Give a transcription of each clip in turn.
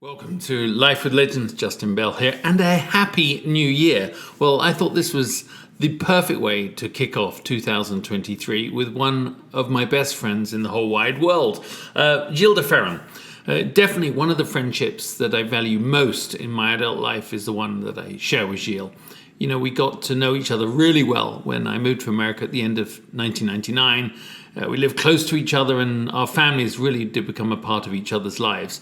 Welcome to Life with Legends, Justin Bell here, and a happy new year. Well, I thought this was the perfect way to kick off 2023 with one of my best friends in the whole wide world, Gil de Ferran. Definitely one of the friendships that I value most in my adult life is the one that I share with Gil. You know, we got to know each other really well when I moved to America at the end of 1999. We lived close to each other and our families really did become a part of each other's lives.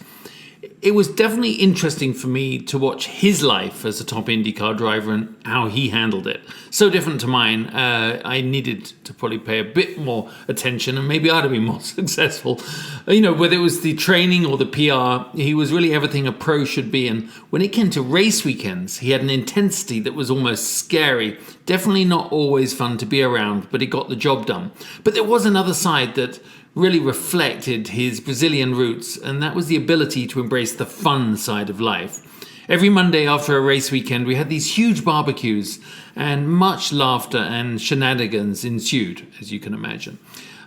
It was definitely interesting for me to watch his life as a top IndyCar driver and how he handled it. So different to mine. I needed to probably pay a bit more attention and maybe I'd have been more successful. You know, whether it was the training or the PR, he was really everything a pro should be. And when it came to race weekends, he had an intensity that was almost scary. Definitely not always fun to be around, but he got the job done. But there was another side that really reflected his Brazilian roots, and that was the ability to embrace the fun side of life. Every Monday after a race weekend, we had these huge barbecues, and much laughter and shenanigans ensued, as you can imagine.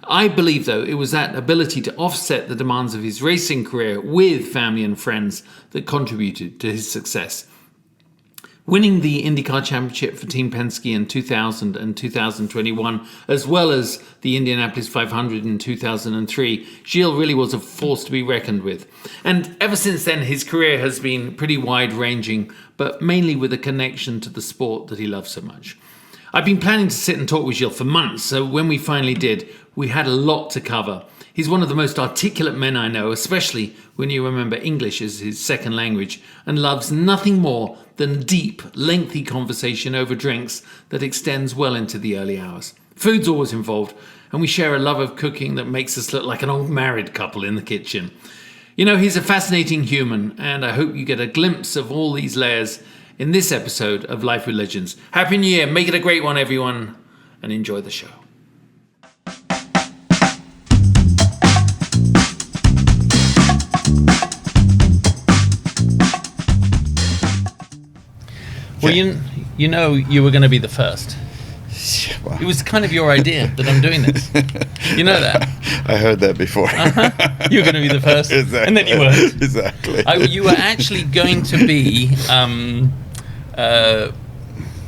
I believe, though, it was that ability to offset the demands of his racing career with family and friends that contributed to his success. Winning the IndyCar Championship for Team Penske in 2000 and 2021, as well as the Indianapolis 500 in 2003, Gil really was a force to be reckoned with. And ever since then, his career has been pretty wide-ranging, but mainly with a connection to the sport that he loves so much. I've been planning to sit and talk with Gil for months, so when we finally did, we had a lot to cover. He's one of the most articulate men I know, especially when you remember English as his second language, and loves nothing more than deep, lengthy conversation over drinks that extends well into the early hours. Food's always involved, and we share a love of cooking that makes us look like an old married couple in the kitchen. You know, he's a fascinating human, and I hope you get a glimpse of all these layers in this episode of Life with Legends. Happy New Year, make it a great one, everyone, and enjoy the show. Well, you know you were going to be the first. Well. It was kind of your idea that I'm doing this. You know that? I heard that before. You were going to be the first, exactly. And then you weren't. Exactly. You were actually going to be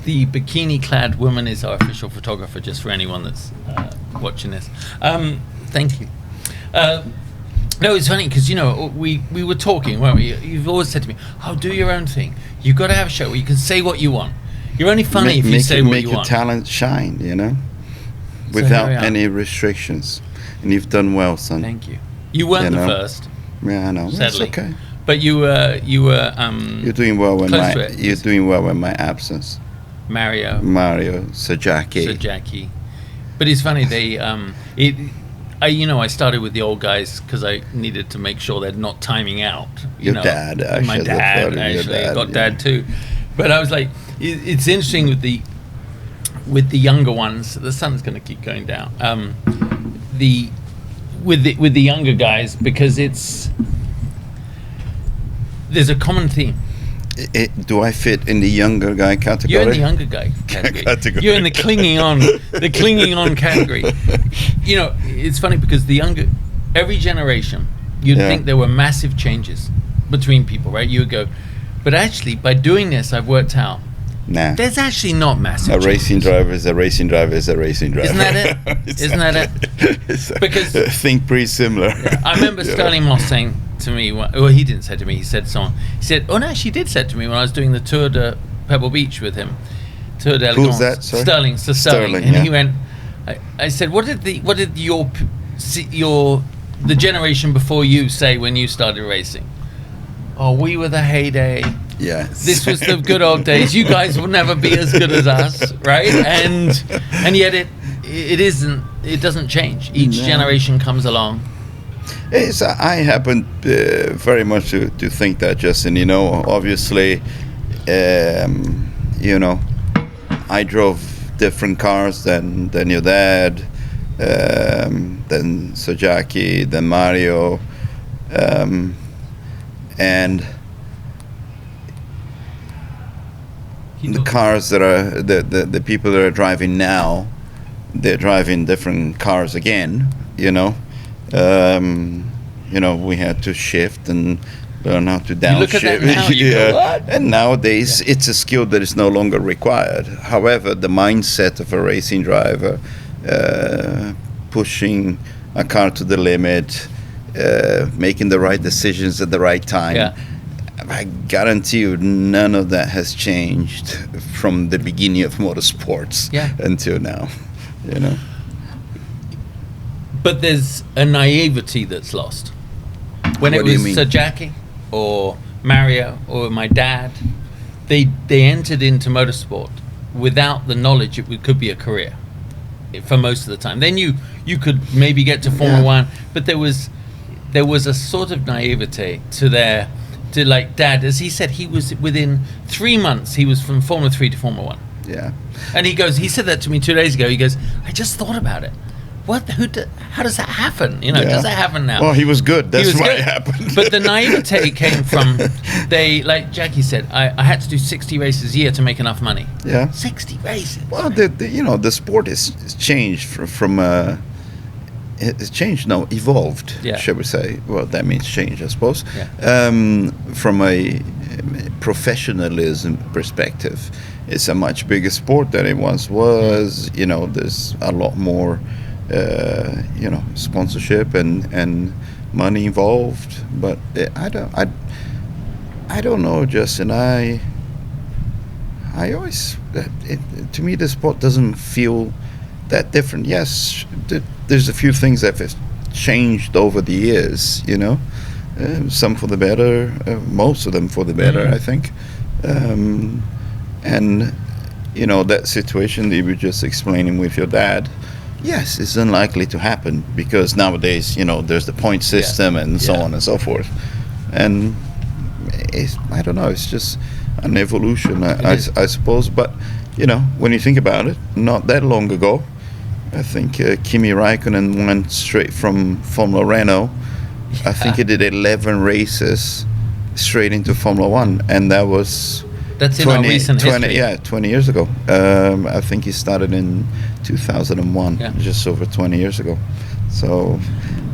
the bikini-clad woman is our official photographer, just for anyone that's watching this. Thank you. No, it's funny because, you know, we were talking, weren't we? You've always said to me, oh, do your own thing. You've got to have a show where you can say what you want. You're only funny if you say what you want. Make your talent shine, you know, without any restrictions. And you've done well, son. Thank you. You weren't the first. Yeah, I know. Sadly. It's okay. But you were. You're doing well when you're doing well in my absence. Mario, Sajaki. But it's funny. They I started with the old guys because I needed to make sure they're not timing out. Your dad, actually. My dad, actually. I got dad too. But I was like, it's interesting with the younger ones. The sun's going to keep going down. With the younger guys, because there's a common theme. Do I fit in the younger guy category? You're in the younger guy category. You're in the clinging on category. You know, it's funny because every generation, you'd think there were massive changes between people, right? You would go, but actually, by doing this, I've worked out. Nah. There's actually not massive changes. Racing driver is a racing driver is a racing driver. Isn't that it? Isn't that it? Because think pretty similar. Yeah, I remember Sterling Moss saying to me, well, he didn't say to me, he said, oh no, she did say to me when I was doing the Tour de Pebble Beach with him. Tour de Who's that, sorry? Sterling. And he went, I said, what did the generation before you say when you started racing? Oh, we were the heyday. Yes. This was the good old days. You guys will never be as good as us, right? And yet it isn't. It doesn't change. Each generation comes along. I happen very much to think that, Justin. You know, obviously, you know, I drove different cars than your dad, than Sajaki, than Mario, and the cars that are the people that are driving now, they're driving different cars again. You know, we had to shift and learn how to downshift. You look at that now, you go, what? And nowadays, it's a skill that is no longer required. However, the mindset of a racing driver, pushing a car to the limit, making the right decisions at the right time. Yeah. I guarantee you, none of that has changed from the beginning of motorsports until now. You know. But there's a naivety that's lost. When What it do you was mean? Sir Jackie or Mario or my dad, they entered into motorsport without the knowledge it could be a career for most of the time. Then you could maybe get to Formula One, but there was a sort of naivete to like Dad, as he said, he was within 3 months he was from Formula 3 to Formula 1. Yeah. And he said that to me 2 days ago. He goes, I just thought about it. How does that happen? You know, does that happen now? Well, he was good. That's why good. it happened. But the naivete came from, like Jackie said, I had to do 60 races a year to make enough money. Yeah. 60 races. Well, the sport is changed from it's changed, no, evolved, shall we say. Well, that means change, I suppose. Yeah. From a professionalism perspective, it's a much bigger sport than it once was. You know, there's a lot more sponsorship and money involved, but I don't know, Justin. I always, to me, the sport doesn't feel that different. Yes, there's a few things that have changed over the years, you know, some for the better, most of them for the better, I think, and you know, that situation that you were just explaining with your dad. Yes, it's unlikely to happen because nowadays, you know, there's the point system and so on and so forth. And I don't know, it's just an evolution, I suppose. But, you know, when you think about it, not that long ago, I think Kimi Raikkonen went straight from Formula Renault. I think he did 11 races straight into Formula One. And that was... That's in our recent history. Yeah, 20 years ago. I think he started in 2001, just over 20 years ago. So,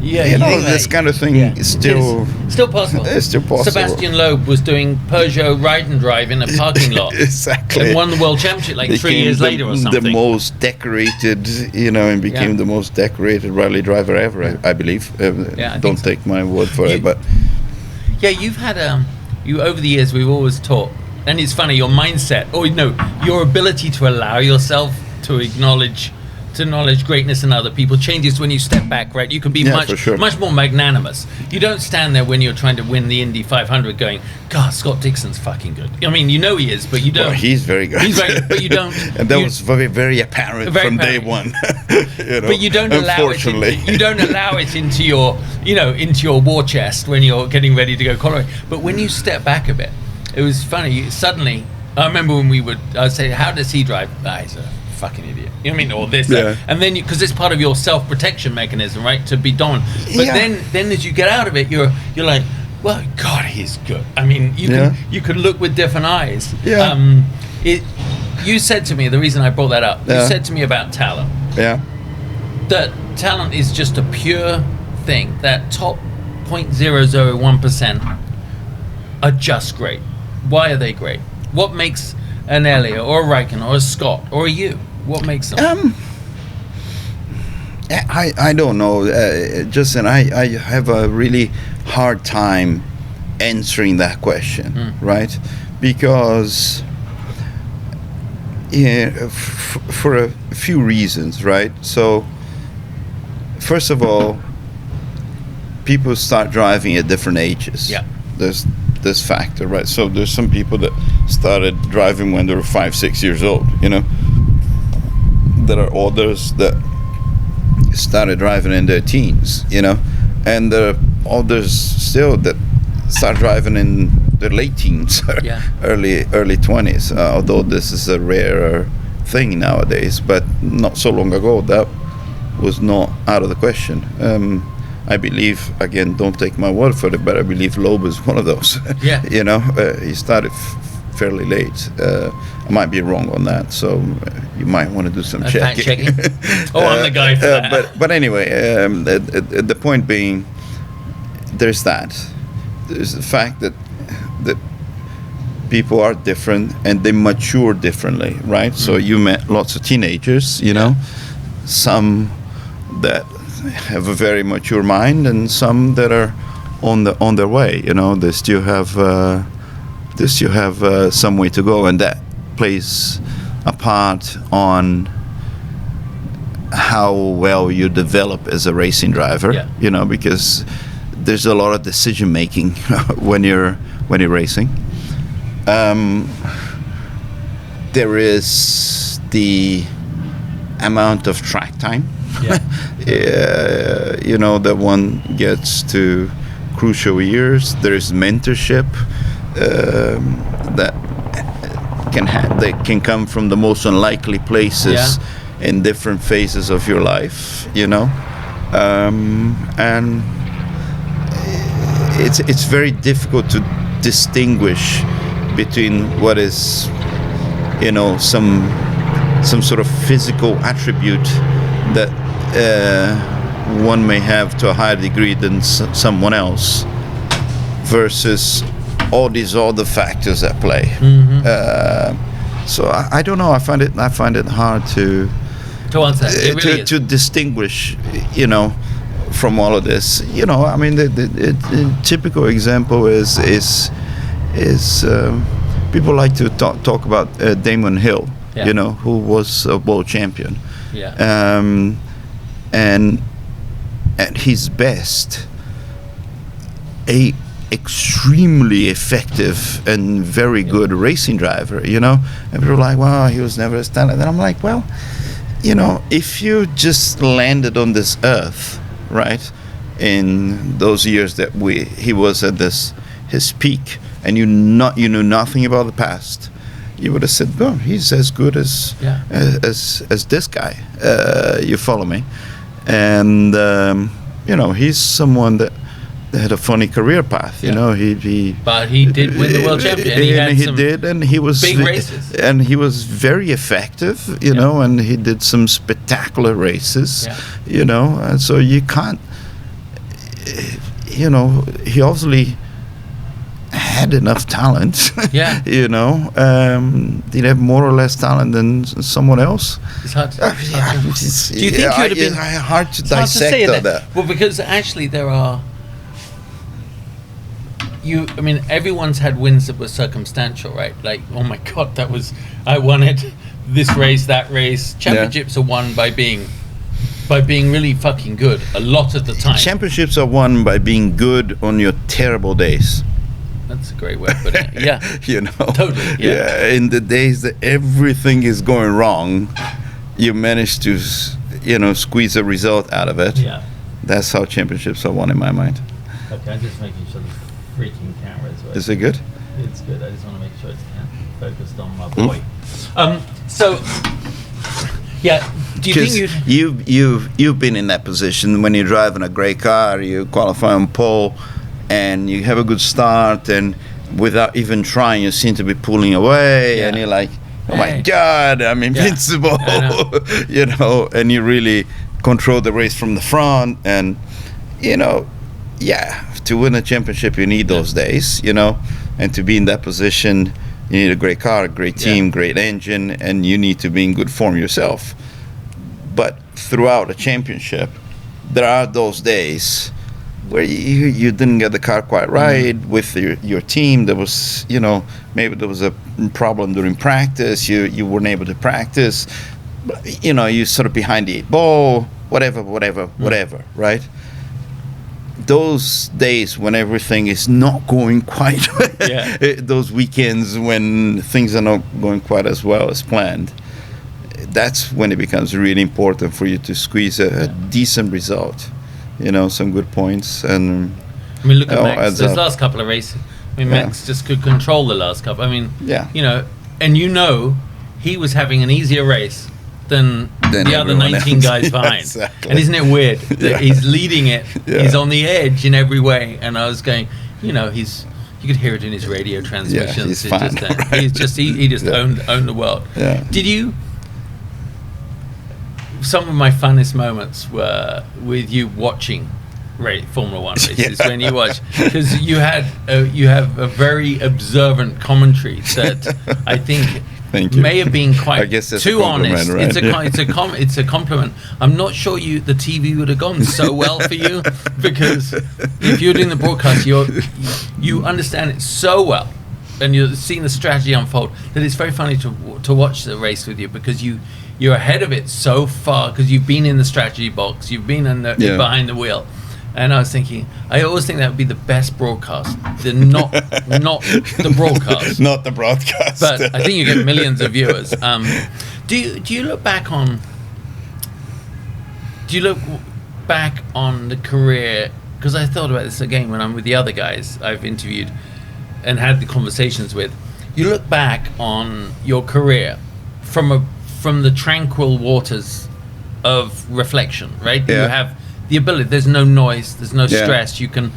you know, this kind of thing is still possible. It's still possible. Sebastian Loeb was doing Peugeot ride and drive in a parking lot. Exactly. And won the world championship like 3 years later or something. The most decorated, you know, and became the most decorated rally driver ever, I believe. Don't take my word for it, but... Yeah, you've had, over the years, we've always taught, and it's funny, your mindset, your ability to allow yourself to acknowledge greatness in other people changes when you step back, right? You can be much more magnanimous. You don't stand there when you're trying to win the Indy 500 going, God, Scott Dixon's fucking good. I mean, you know he is, but you don't. Well, he's very good. He's very good, but you don't. And that was very, very apparent from day one. You know, but you don't allow it into your, into your war chest when you're getting ready to go qualify. But when you step back a bit, it was funny. Suddenly, I remember when I'd say, how does he drive? He's a fucking idiot. You know what I mean? Or this. And then, because it's part of your self-protection mechanism, right? To be dominant. But then as you get out of it, you're like, well, God, he's good. I mean, you can look with different eyes. Yeah. You said to me, the reason I brought that up, you said to me about talent. Yeah. That talent is just a pure thing. That top 0.001% are just great. Why are they great? What makes an Elliot or a Raikkonen or a Scott or a you? What makes them? I don't know, Justin. I have a really hard time answering that question, right? Because for a few reasons, right? So, first of all, people start driving at different ages. Yeah. There's this factor, right? So there's some people that started driving when they were 5-6 years old, you know. There are others that started driving in their teens, you know, and there are others still that start driving in their late teens, early 20s. Although this is a rarer thing nowadays, but not so long ago that was not out of the question. I believe, again, don't take my word for it, but I believe Loeb is one of those. Yeah. You know, he started fairly late. I might be wrong on that, so you might want to do some checking. I'm the guy for that. But anyway, the point being, there's that. there's the fact that people are different and they mature differently, right? So you met lots of teenagers, you know, some that have a very mature mind and some that are on their way, you know. They still have some way to go, and that plays a part on how well you develop as a racing driver, you know, because there's a lot of decision making when you're racing. There is the amount of track time, you know, that one gets to crucial years. There is mentorship that can come from the most unlikely places in different phases of your life, you know, and it's very difficult to distinguish between what is, you know, some sort of physical attribute that one may have to a higher degree than someone else versus all these other factors at play. So I don't know. I find it hard to answer. It really to distinguish, you know, from all of this. You know, I mean, the typical example is people like to talk about Damon Hill, you know, who was a world champion. And at his best, a extremely effective and very good racing driver, you know. And people are like, well, he was never as talented. And I'm like, well, you know, if you just landed on this earth, right, in those years that he was at his peak, and you knew nothing about the past, you would have said, well, he's as good as this guy. You follow me? And you know, he's someone that had a funny career path. You know, but he did win the world champion. And he was big races, and he was very effective. You know, and he did some spectacular races. You know, and so you can't. You know, he obviously had enough talent. You know, did he have more or less talent than someone else? It's hard. Do you think you would have been hard to dissect all that? Well, because actually there are. I mean, everyone's had wins that were circumstantial, right? Like, oh my God, I won it. This race, that race. Championships are won by being really fucking good a lot of the time. Championships are won by being good on your terrible days. That's a great way of putting it. Yeah. You know. Totally. Yeah. In the days that everything is going wrong, you manage to, you know, squeeze a result out of it. Yeah. That's how championships are won in my mind. Okay, I'm just making sure the freaking camera is working. Is it good? It's good. I just want to make sure it's focused on my boy. So, yeah. Do you think you've been in that position when you're driving a great car, you qualify on pole, and you have a good start, and without even trying, you seem to be pulling away, and you're like, oh my God, I'm invincible, you know, and you really control the race from the front, and, you know, to win a championship, you need those days, you know, and to be in that position, you need a great car, a great team, great engine, and you need to be in good form yourself. But throughout a championship, there are those days where you didn't get the car quite right with your team. There was, you know, maybe there was a problem during practice. You weren't able to practice. You know, you sort of behind the eight ball, whatever, right? Those days when everything is not going quite, those weekends when things are not going quite as well as planned, that's when it becomes really important for you to squeeze a decent result. You know, some good points. And I mean, look at Max. Those last couple of races. I mean, Max just could control the last couple. I mean, you know, and you know, he was having an easier race than the other 19 guys behind. Exactly. And isn't it weird that he's leading it? He's on the edge in every way. And I was going, you know, you could hear it in his radio transmissions. He's fine. He just owned the world. Did you? Some of my funnest moments were with you watching Formula One races when you watch, because you have a very observant commentary that I think may have been quite too honest. Right? It's a compliment. I'm not sure the TV would have gone so well for you, because if you're doing the broadcast, you understand it so well, and you're seeing the strategy unfold, that it's very funny to watch the race with you, because you're ahead of it so far, because you've been in the strategy box, you've been behind the wheel. And I was thinking, I always think that would be the best broadcast. Not the broadcast. Not the broadcast. But I think you get millions of viewers. Do you look back on the career? Because I thought about this again when I'm with the other guys I've interviewed and had the conversations with. You look back on your career from the tranquil waters of reflection, right? Yeah. You have the ability. There's no noise. There's no stress. You can.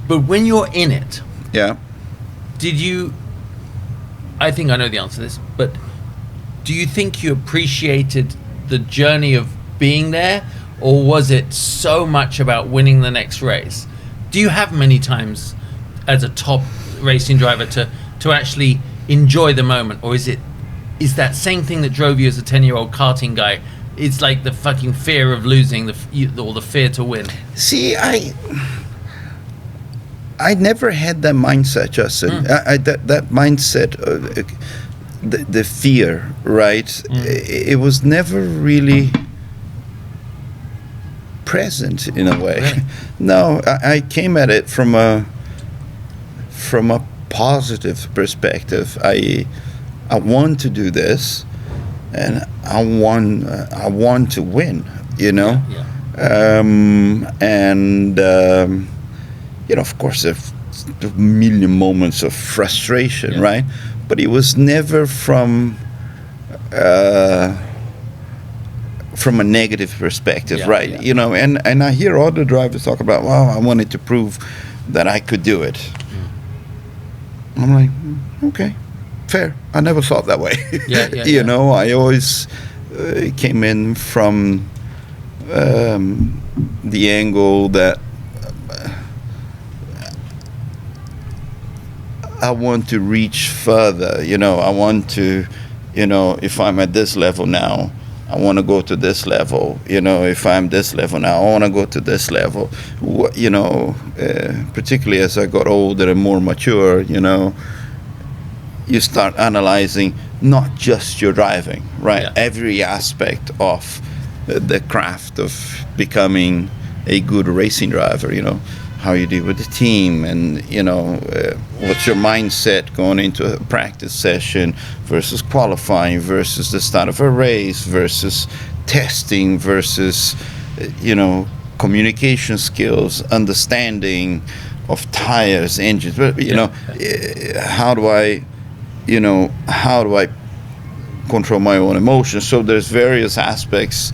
But when you're in it, did you? I think I know the answer to this. But do you think you appreciated the journey of being there, or was it so much about winning the next race? Do you have many times as a top racing driver to actually enjoy the moment, or is that same thing that drove you as a 10-year-old karting guy? It's like the fucking fear of losing, or the fear to win. See, I never had that mindset, Justin. That mindset, the fear, right? It was never really present in a way. Really? No, I came at it from a positive perspective. I want to do this. And I want to win, you know. Of course, there's a million moments of frustration, right? But it was never from a negative perspective, right? Yeah. You know, and I hear other drivers talk about, well, I wanted to prove that I could do it. I'm like, okay. Fair. I never thought that way. You know, I always came in from the angle that I want to reach further. You know, I want to, if I'm at this level now, I want to go to this level. You know, if I'm this level now, I want to go to this level. Particularly as I got older and more mature, you start analyzing not just your driving, right? Every aspect of the craft of becoming a good racing driver, how you deal with the team, and, what's your mindset going into a practice session versus qualifying versus the start of a race versus testing versus, communication skills, understanding of tires, engines, how do I control my own emotions? So there's various aspects,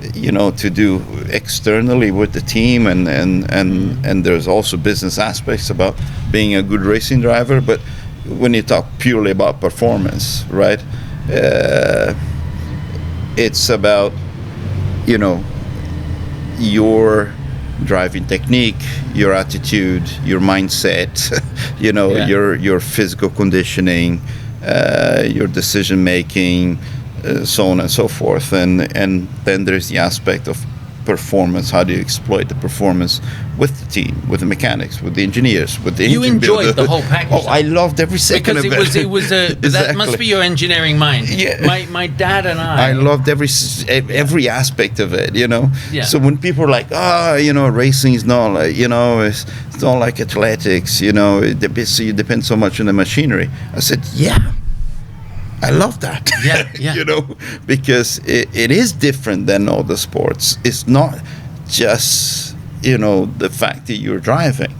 to do externally with the team, and there's also business aspects about being a good racing driver. But when you talk purely about performance, right, it's about, your driving technique, your attitude, your mindset, your physical conditioning, your decision making, so on and so forth, and then there's the aspect of performance. How do you exploit the performance with the team, with the mechanics, with the engineers, with the engine You enjoyed builder. the whole package. I loved every second of it. Because it was that must be your engineering mind. Yeah. My dad and I loved every aspect of it, Yeah. So when people are like, racing is not like, it's not like athletics, so you depend so much on the machinery. I said, yeah, I love that. Yeah. Because it is different than all the sports. It's not just, the fact that you're driving.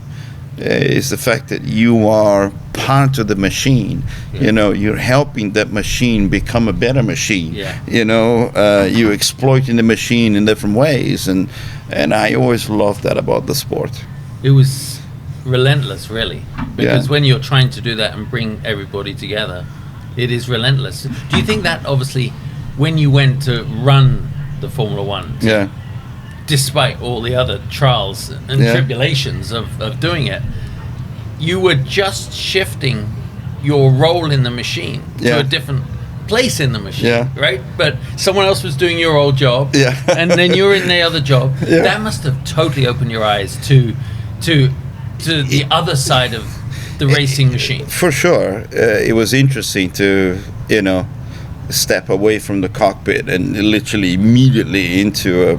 It's the fact that you are part of the machine. You're helping that machine become a better machine. You're exploiting the machine in different ways, and I always loved that about the sport. It was relentless, really, because when you're trying to do that and bring everybody together, it is relentless. Do you think that, obviously, when you went to run the Formula One, despite all the other trials and tribulations of doing it, you were just shifting your role in the machine to a different place in the machine, right? But someone else was doing your old job, and then you're in the other job. That must have totally opened your eyes to the other side of the racing machine. For sure. It was interesting to, step away from the cockpit and literally immediately into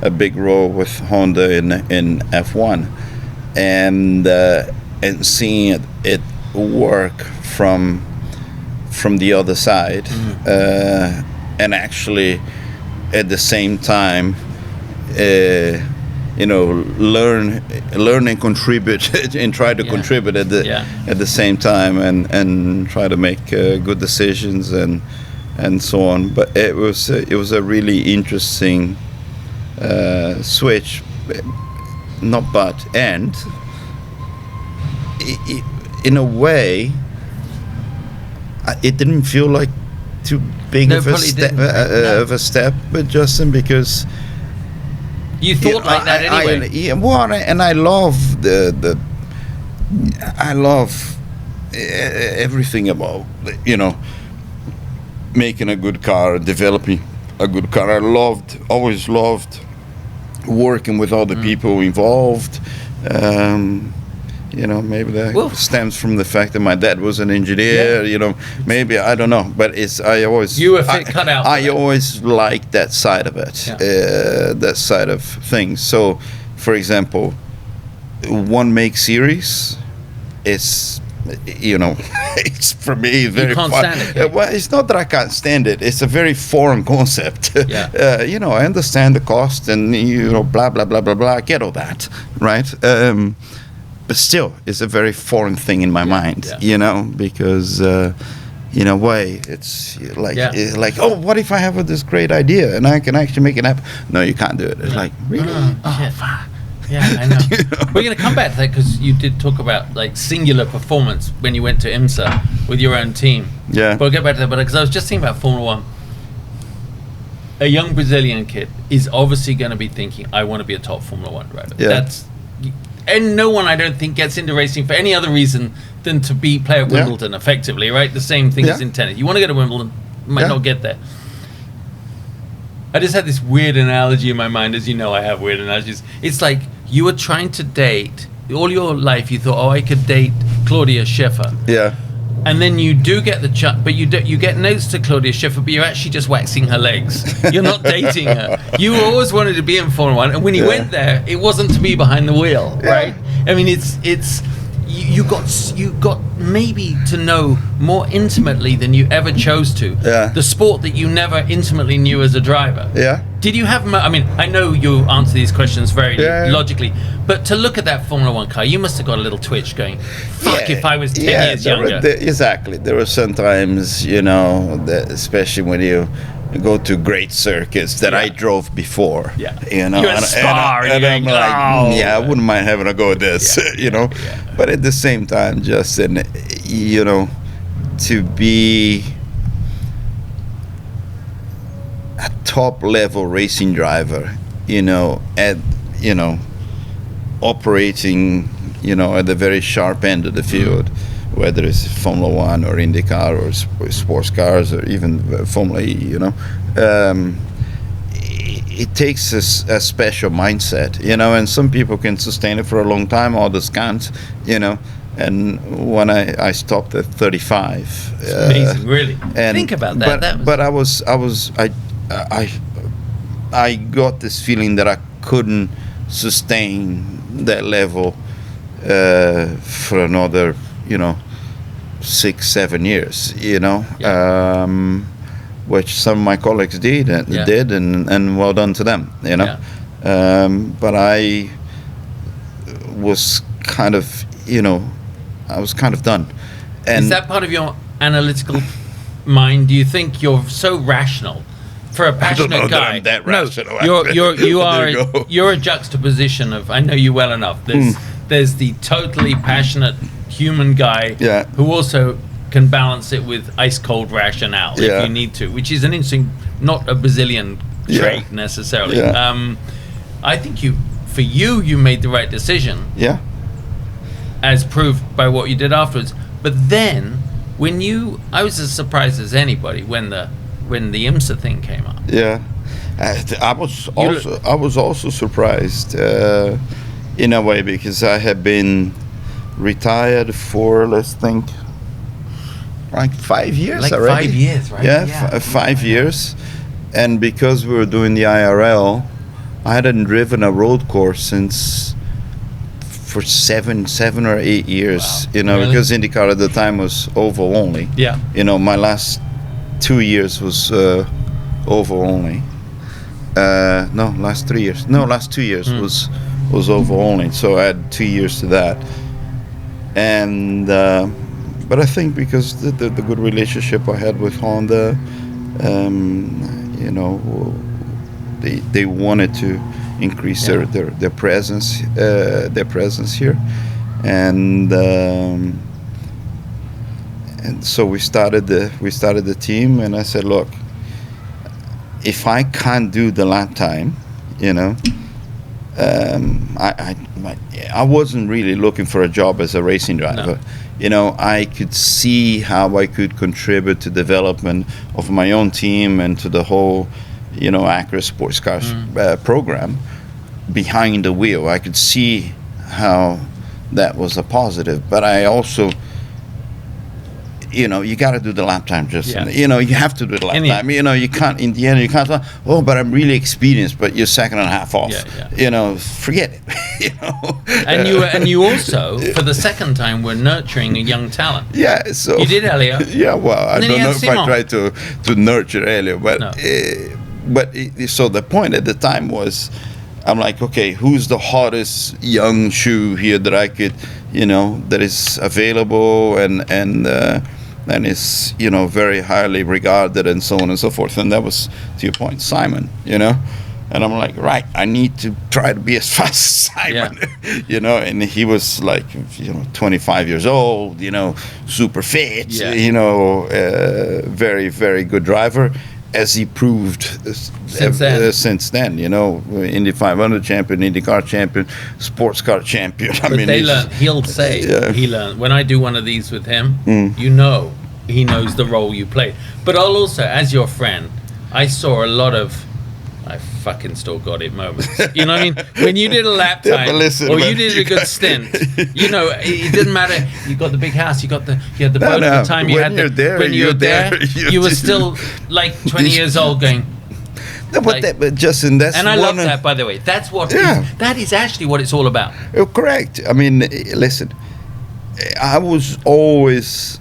a big role with Honda in F1, and seeing it work from the other side, and actually at the same time learn and contribute and try to contribute at the same time, and try to make good decisions and so on. But it was a really interesting switch, and in a way it didn't feel like too big of a step with Justin, because you thought like that anyway. And I love I love everything about making a good car, developing a good car. I always loved working with other people involved. Maybe that stems from the fact that my dad was an engineer. Maybe, I don't know, but you were cut out. I always liked that side of it, that side of things. So, for example, one make series is, it's for me very fun. You can't stand it. Well, it's not that I can't stand it. It's a very foreign concept. I understand the cost and blah blah blah blah blah. I get all that, right? But still, it's a very foreign thing in my mind, because in a way, it's like, oh, what if I have this great idea and I can actually make it happen? No, you can't do it. It's like, really? Oh, fuck. Yeah, I know. We're going to come back to that, because you did talk about like singular performance when you went to IMSA with your own team. Yeah. But we'll get back to that. But because I was just thinking about Formula One, a young Brazilian kid is obviously going to be thinking, I want to be a top Formula One driver. Yeah. And no one, I don't think, gets into racing for any other reason than to play at Wimbledon, effectively, right? The same thing as in tennis. You want to go to Wimbledon, might not get there. I just had this weird analogy in my mind. As you know, I have weird analogies. It's like you were trying to date, all your life you thought, oh, I could date Claudia Schiffer. Yeah. And then you do get the chance, but you get notes to Claudia Schiffer, but you're actually just waxing her legs. You're not dating her. You always wanted to be in Formula One, and when you went there, it wasn't to be behind the wheel, right? I mean, you got maybe to know more intimately than you ever chose to. The sport that you never intimately knew as a driver. Yeah. Did you have? I mean, I know you answer these questions very logically, but to look at that Formula One car, you must have got a little twitch going, fuck, if I was 10 years younger. Exactly. There were sometimes, especially when you go to great circuits that I drove before. Yeah. You're at Spa, and I'm like, I wouldn't mind having a go at this, But at the same time, Justin, to be a top level racing driver, operating, at the very sharp end of the field, whether it's Formula One or IndyCar or sports cars or even Formula E, it takes a special mindset, and some people can sustain it for a long time, others can't, And when I stopped at 35, it's amazing, really. Think about that. But I got this feeling that I couldn't sustain that level for another, 6-7 years, which some of my colleagues did, and well done to them, but I was kind of, done. And is that part of your analytical mind? Do you think you're so rational for a passionate I don't know guy? That I'm that rational. No, you're a juxtaposition of. I know you well enough. There's the totally passionate human guy who also can balance it with ice cold rationale if you need to, which is an interesting, not a Brazilian trait necessarily. Yeah. I think you made the right decision, Yeah. as proved by what you did afterwards. But then, I was as surprised as anybody when the IMSA thing came up. Yeah, I was also surprised in a way, because I had been retired for, let's think, like 5 years Like already. 5 years, right? Yeah, 5 years, and because we were doing the IRL, I hadn't driven a road course since for seven or 8 years. Wow. You know, Really? because IndyCar at the time was oval only. Yeah. You know, my last 2 years was oval only. Last 3 years. No, last 2 years was oval only. So I had 2 years to that. And but I think because the good relationship I had with Honda, you know, they wanted to increase their presence here, and so we started the team, and I said, look, if I can't do the lap time, you know, I wasn't really looking for a job as a racing driver. No. You know, I could see how I could contribute to development of my own team and to the whole, you know, Acura Sports Cars program behind the wheel. I could see how that was a positive, but I also, you know, you got to do the lap time, Justin. Yeah. You know, you have to do the lap time. You know, you can't, in the end, you can't, oh, but I'm really experienced, but you're second and a half off. Yeah. You know, forget it. You know? And you also, for the second time, were nurturing a young talent. Yeah, so. You did Elio. Yeah, well, I And then don't you know had if I Simon. tried to nurture Elio, but, No. So the point at the time was, I'm like, okay, who's the hottest young shoe here that I could, you know, that is available and is, you know, very highly regarded and so on and so forth. And that was, to your point, Simon, you know. And I'm like, right, I need to try to be as fast as Simon, you know. And he was like, you know, 25 years old, you know, super fit, you know, very, very good driver, as he proved since then, you know, Indy 500 champion, IndyCar champion, sports car champion. But he'll say, he learned. When I do one of these with him, you know, he knows the role you play. But I'll also, as your friend, I saw a lot of, I fucking still got it moments. You know what I mean? When you did a lap time, you did a good stint, you know, it didn't matter. You got the big house, you had the boat at the time. When you're there, you were still like 20 years old going. No, but Justin, that's and I love that, by the way. That's what that is actually what it's all about. You're correct. I mean, listen, I was always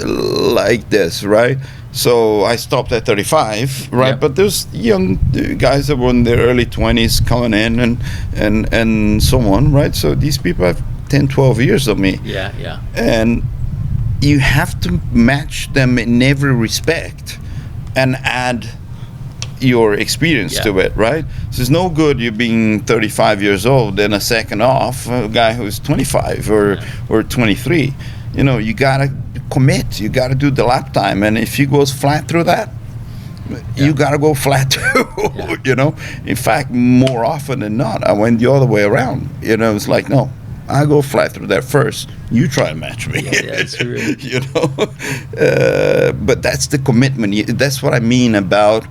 like this, right? So I stopped at 35, right? Yep. But there's young guys that were in their early 20s coming in and so on, right? So these people have 10, 12 years of me. Yeah. And you have to match them in every respect and add your experience to it, right? So it's no good you being 35 years old and a second off a guy who's 25 or 23. You know, you gotta commit. You gotta do the lap time, and if he goes flat through that, you gotta go flat too. You know, in fact, more often than not, I went the other way around. You know, it's like, no, I go flat through that first. You try and match me. Yeah, true. You know, but that's the commitment. That's what I mean about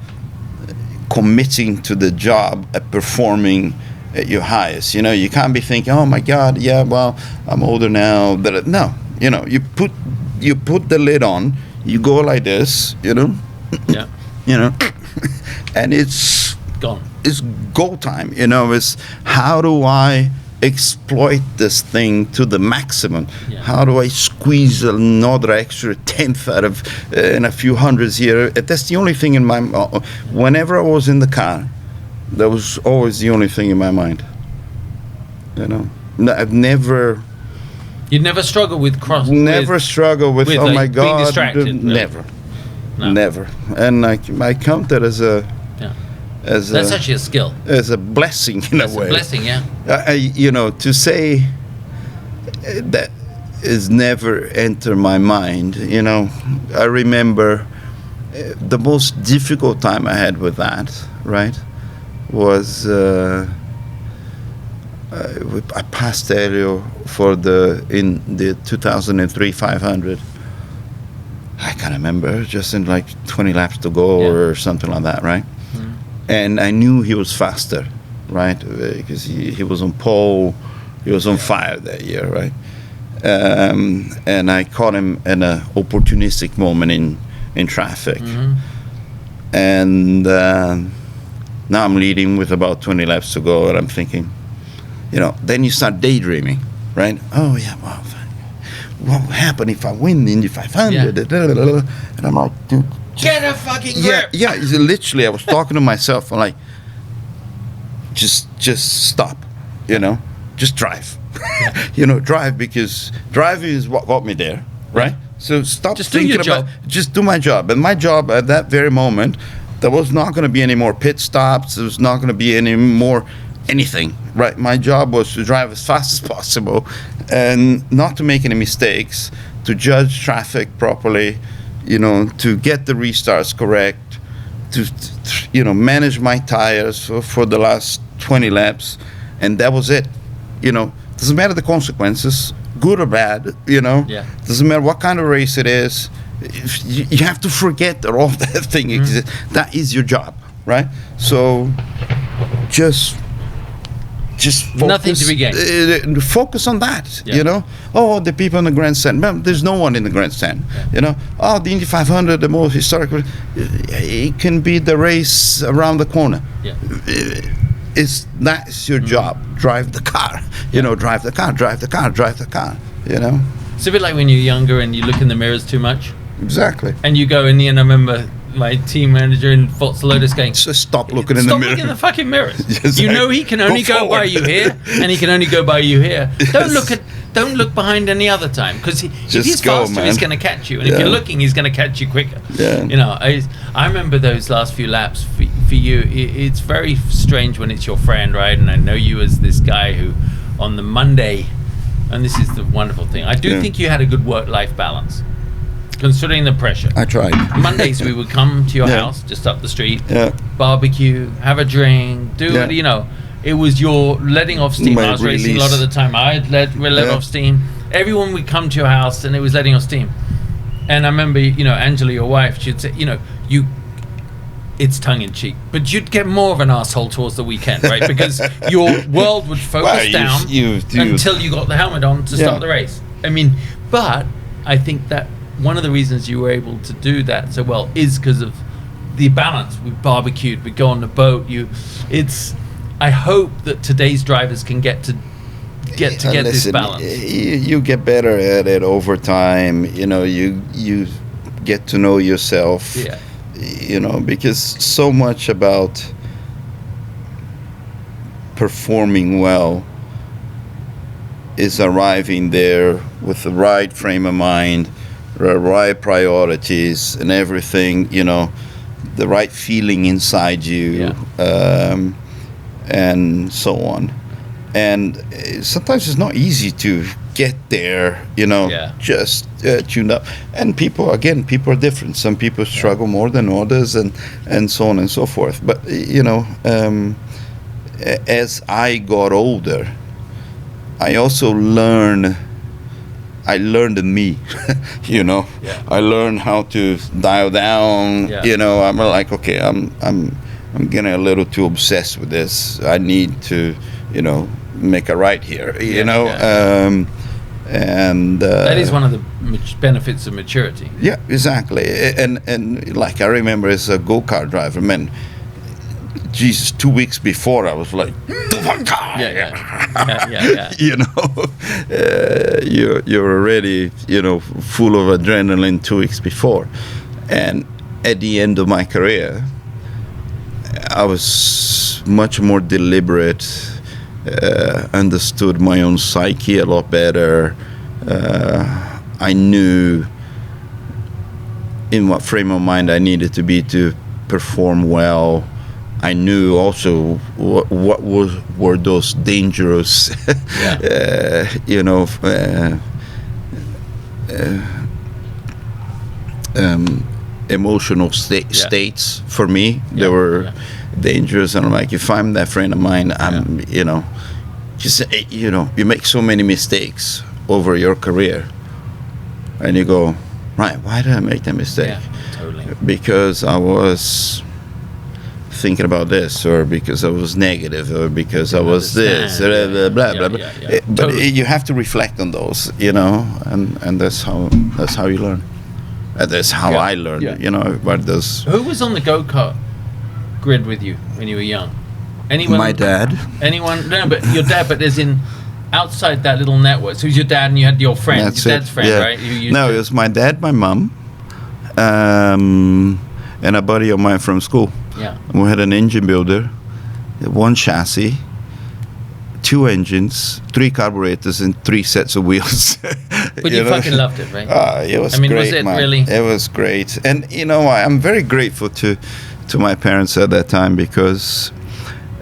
committing to the job at performing at your highest. You know, you can't be thinking, oh my God, yeah, well, I'm older now. No, you know, you put the lid on, you go like this, you know, you know, and it's gone. It's go time. You know, it's how do I exploit this thing to the maximum? How do I squeeze another extra tenth out of in a few hundreds here? That's the only thing in my whenever I was in the car, that was always the only thing in my mind. You know, I've never. You'd never struggle with struggle with oh my God, being distracted, really. Never. And I count that as a. That's actually a skill. As a blessing in a way. A blessing, yeah. You know, to say that is never entered my mind. You know, I remember the most difficult time I had with that, right, was I passed Elio in the 2003 500. I can't remember, just in like 20 laps to go or something like that, right? And I knew he was faster, right? Because he was on pole, he was on fire that year, right? And I caught him in an opportunistic moment in traffic. And now I'm leading with about 20 laps to go, and I'm thinking, then you start daydreaming, right? Oh yeah, well, what will happen if I win the Indy 500? And I'm like, dude, get a fucking grip. Yeah. Literally, I was talking to myself. I'm like, just stop, just drive, drive, because driving is what got me there, right? So stop just do thinking your about job. Just do my job. And my job at that very moment, there was not going to be any more pit stops. There was not going to be any more anything, right? My job was to drive as fast as possible and not to make any mistakes, to judge traffic properly, to get the restarts correct, to manage my tires for the last 20 laps, and that was it. Doesn't matter the consequences, good or bad, doesn't matter what kind of race it is. You have to forget that all that thing exists. That is your job, right? So just focus, nothing to be gained. Focus on that, Oh, the people in the grandstand. Man, there's no one in the grandstand, Oh, the Indy 500, the most historical. It can be the race around the corner. That's your job. Drive the car, drive the car. It's a bit like when you're younger and you look in the mirrors too much. Exactly. And you go in the end. I remember my team manager in Forza Lotus going, just stop looking in the mirror. Stop looking in the fucking mirrors. Yes, he can only go by you here, and he can only go by you here. Don't look behind any other time, because if he's faster, man. he's going to catch you, and if you're looking, he's going to catch you quicker. I remember those last few laps for you. It's very strange when it's your friend, right? And I know you as this guy who, on the Monday, and this is the wonderful thing, I do think you had a good work-life balance, considering the pressure. I tried. Mondays we would come to your house just up the street, barbecue, have a drink, do it. It was your letting off steam. I was racing a lot of the time. I let off steam. Everyone would come to your house and it was letting off steam. And I remember, Angela, your wife, she'd say, it's tongue in cheek, but you'd get more of an asshole towards the weekend, right? Because your world would focus down until you got the helmet on to start the race. But I think that one of the reasons you were able to do that so well is because of the balance. We barbecued, we go on the boat. I hope that today's drivers can get this balance. You get better at it over time. You get to know yourself. Because so much about performing well is arriving there with the right frame of mind, the right priorities and everything, the right feeling inside you, and so on. And sometimes it's not easy to get there, just tuned up. And people are different. Some people struggle more than others, and so on and so forth. But, as I got older, I also learned me, I learned how to dial down. I'm like, okay, I'm getting a little too obsessed with this. I need to, make a right here, and that is one of the benefits of maturity. Yeah, exactly. And like I remember as a go-kart driver, man, Jesus, 2 weeks before I was like, you're already, full of adrenaline 2 weeks before. And at the end of my career, I was much more deliberate, understood my own psyche a lot better. I knew in what frame of mind I needed to be to perform well. I knew also what were those dangerous, emotional states for me. They were dangerous, and I'm like, if I'm that friend of mine, I'm just you make so many mistakes over your career, and you go, right, why did I make that mistake? Yeah, totally. Because I was thinking about this, or because I was negative, or because I was this, blah blah blah. But Totally. you have to reflect on those, and that's how you learn. That's how I learned, about those. Who was on the go-kart grid with you when you were young? Anyone? My dad. Anyone? No, but your dad. But as in outside that little network. So it was your dad, and you had your friend. That's your dad's friend, yeah. right? No, it was my dad, my mom, and a buddy of mine from school. Yeah. We had an engine builder, one chassis, 2 engines, 3 carburetors, and 3 sets of wheels. But you fucking loved it, right? It was great, great, was it man. really? It was great. And, I'm very grateful to my parents at that time because,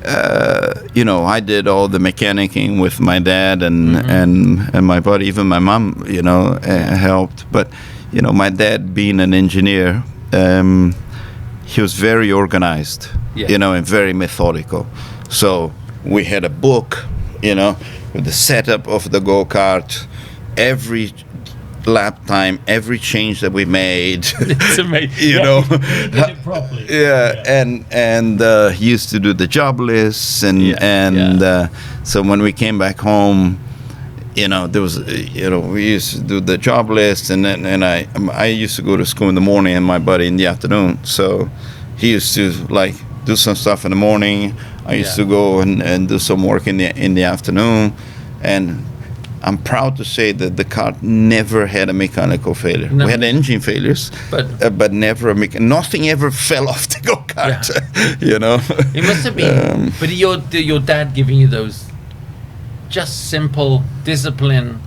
I did all the mechanicking with my dad and my buddy, even my mom, helped. But, my dad being an engineer, he was very organized, and very methodical. So we had a book, with the setup of the go-kart, every lap time, every change that we made. It's amazing. You did it properly. And he used to do the job lists, so when we came back home, there was, we used to do the job list, and I used to go to school in the morning and my buddy in the afternoon. So he used to do some stuff in the morning. I used to go and do some work in the afternoon, and I'm proud to say that the car never had a mechanical failure. No. We had engine failures, but never nothing ever fell off the go-kart. It must have been. But your dad giving you those just simple discipline,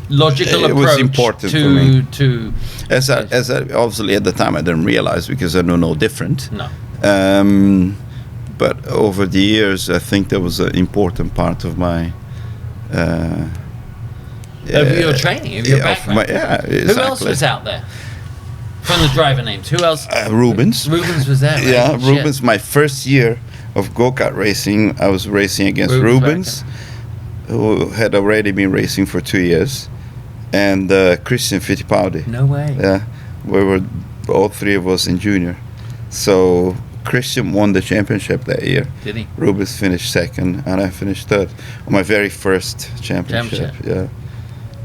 logical approach. It was important to, for me. As I obviously at the time I didn't realize because I know no different. No. But over the years, I think that was an important part of my. Of your training, of your background. Exactly. Who else was out there? From the driver names, who else? Rubens. Rubens was there, right? Yeah, Rubens. My first year of go-kart racing, I was racing against Rubens, who had already been racing for 2 years, and Christian Fittipaldi. No way. Yeah, we were all 3 of us in junior. So Christian won the championship that year. Did he? Rubens finished second, and I finished third on my very first championship. Yeah,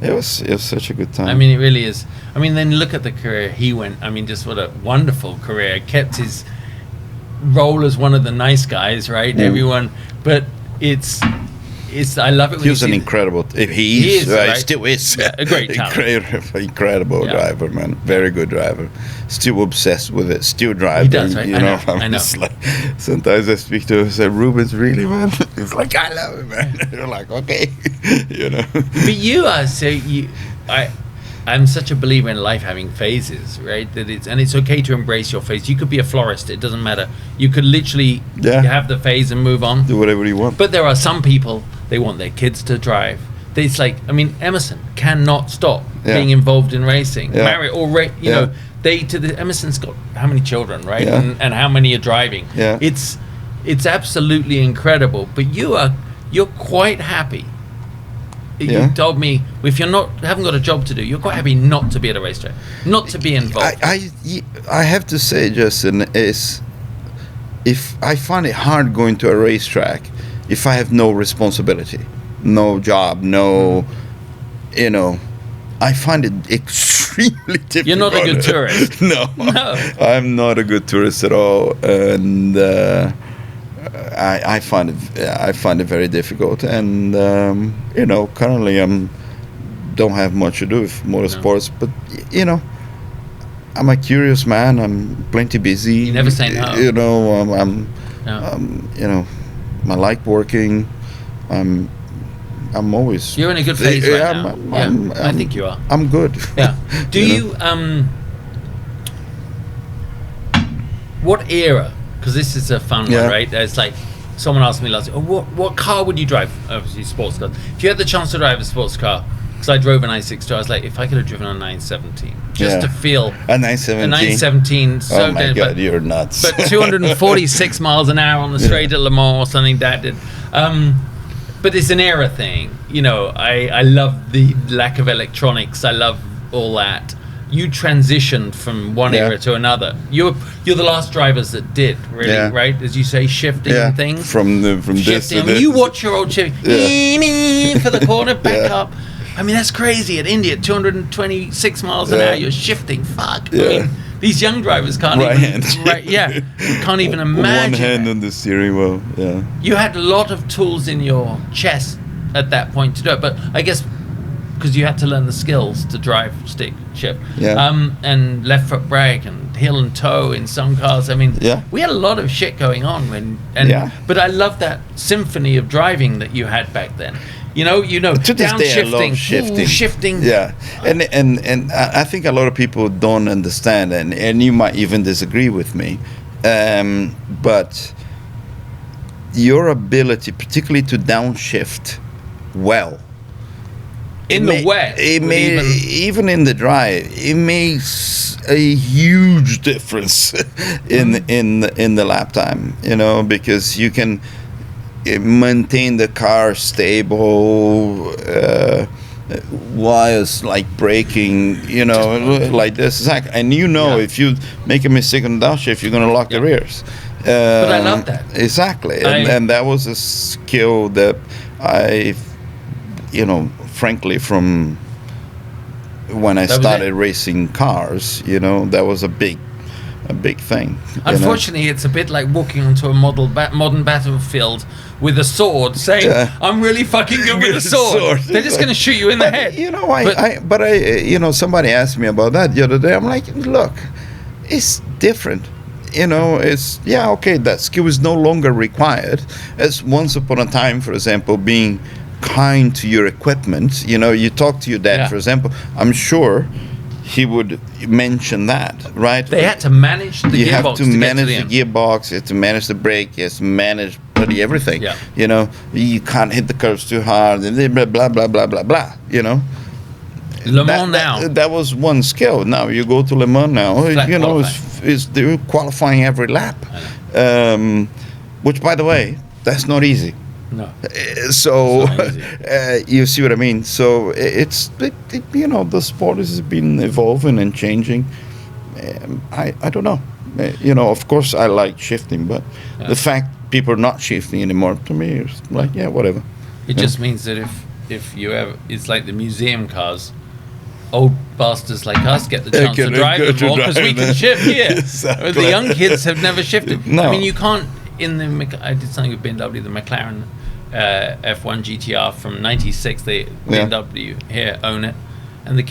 it was such a good time. I mean, it really is. I mean, then look at the career he went. I mean, just what a wonderful career. Kept his role as one of the nice guys, right? Everyone, but it's. I love it. When he was an incredible. He still is. Yeah, a great talent. incredible driver, man. Very good driver. Still obsessed with it. Still driving. He does, right? I know. Just sometimes I speak to him and say, "Rubens, really, man?" He's like, "I love it, man." You're like, "Okay," But you are so I'm such a believer in life having phases, right? That it's okay to embrace your phase. You could be a florist; it doesn't matter. You could literally have the phase and move on. Do whatever you want. But there are some people, they want their kids to drive. It's like, I mean, Emerson cannot stop being involved in racing. Mario, Emerson's got how many children, right? Yeah. And how many are driving? Yeah. It's absolutely incredible. But you're quite happy. You told me if you're haven't got a job to do, you're quite happy not to be at a racetrack, not to be involved. I have to say, Justin, if I find it hard going to a racetrack, if I have no responsibility, no job, I find it extremely difficult. You're not a good tourist. No, I'm not a good tourist at all, and I find it very difficult. And currently don't have much to do with motorsports, but I'm a curious man. I'm plenty busy. You never say no. I like working. I'm always. You're in a good phase right now. I think you are. I'm good. Yeah. Do you what era? Because this is a fun one, right? It's like someone asked me last week, what car would you drive? Obviously, sports car. If you had the chance to drive a sports car, because I drove an I62. I was like, if I could have driven a 917, just to feel a 917. A 917. So oh my God, you're nuts! But 246 miles an hour on the straight at Le Mans or something that did. But it's an era thing. You know, I love the lack of electronics. I love all that. You transitioned from one era to another. You're the last drivers that did, really, right? As you say, shifting and things. From this to this. You watch your old shifting for the corner, back up. I mean, that's crazy. At Indy, at 226 miles an hour, you're shifting. Fuck. I mean, these young drivers can't can't even imagine. One hand on the steering wheel. Yeah. You had a lot of tools in your chest at that point to do it, but I guess because you had to learn the skills to drive, stick, shift, and left foot brake and heel and toe in some cars. I mean, we had a lot of shit going on but I love that symphony of driving that you had back then. You know, to this day, I love shifting. Yeah, and I think a lot of people don't understand, and you might even disagree with me, but your ability, particularly to downshift well. In the wet, even in the dry, it makes a huge difference in the lap time. You know, because you can maintain the car stable while it's like braking. You know, like this. Exactly. And if you make a mistake on the downshift, you're going to lock the rears. But I love that. Exactly, and that was a skill that I, frankly, from when I started racing cars, that was a big thing. Unfortunately, it's a bit like walking onto a modern battlefield with a sword, saying, "I'm really fucking good with a sword." They're just going to shoot you in the head. Somebody asked me about that the other day. I'm like, look, it's different. That skill is no longer required. As once upon a time, for example, being kind to your equipment. You talk to your dad, for example. I'm sure he would mention that, right? They had to manage the gearbox. You have to manage the gearbox. You have to manage the brake. You have to manage bloody everything. Yeah. You can't hit the curves too hard. And blah blah blah blah blah blah. Le Mans now. That was one skill. Now you go to Le Mans now. They're qualifying every lap, which, by the way, that's not easy. No. So you see what I mean. So the sport has been evolving and changing. I don't know. Of course I like shifting, but the fact people are not shifting anymore, to me, is like whatever. It just means that if you ever, it's like the museum cars. Old bastards like us get the chance to drive them more because we can shift here. Exactly. The young kids have never shifted. No. I mean, you can't. I did something with BMW, the McLaren F1 GTR from '96. BMW here own it, and the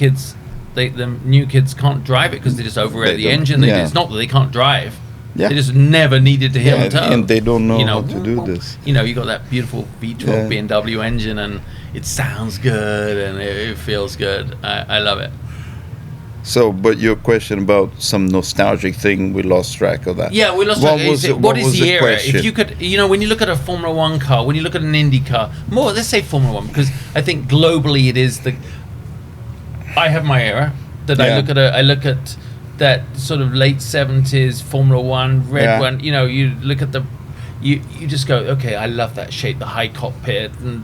new kids can't drive it because they just override the engine. It's not that they can't drive. Yeah. They just never needed to heel and toe. And they don't know how to do this. You got that beautiful V12 BMW engine, and it sounds good and it feels good. I love it. So, but your question about some nostalgic thing, we lost track of that. Yeah, we lost track. What is the era? Question? If you could, when you look at a Formula One car, when you look at an Indy car, let's say Formula One, because I think globally it is I have my era that I look at that sort of late 70s Formula One, red one. You look at you just go, okay, I love that shape, the high cockpit, and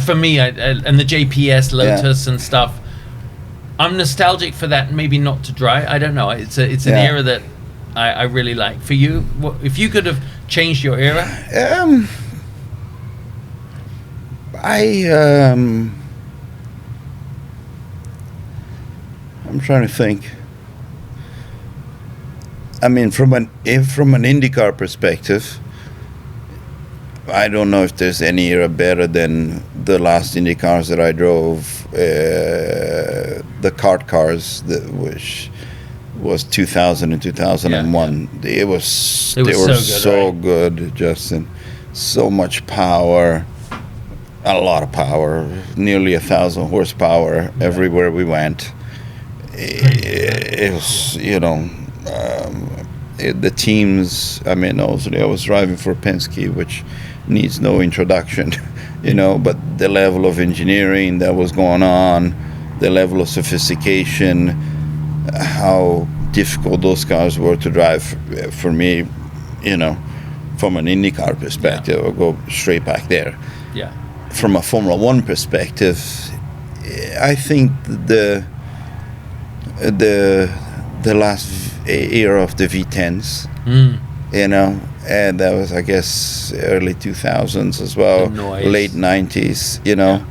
for me, and the JPS Lotus and stuff. I'm nostalgic for that. Maybe not to drive. I don't know. It's an era that I really like. For you, if you could have changed your era? I'm trying to think. I mean, from an IndyCar perspective, I don't know if there's any era better than the last IndyCars that I drove. The kart cars, which was 2000 and 2001. They were so good, Justin. So much power, a lot of power, nearly 1,000 horsepower everywhere we went. It was, the teams. I mean, also I was driving for Penske, which needs no introduction. you know, but the level of engineering that was going on, the level of sophistication, how difficult those cars were to drive for me, you know, from an IndyCar perspective, I'll go straight back there. Yeah. From a Formula One perspective, I think the last era of the V10s, you know, and that was, I guess, early 2000s as well, late 90s, you know,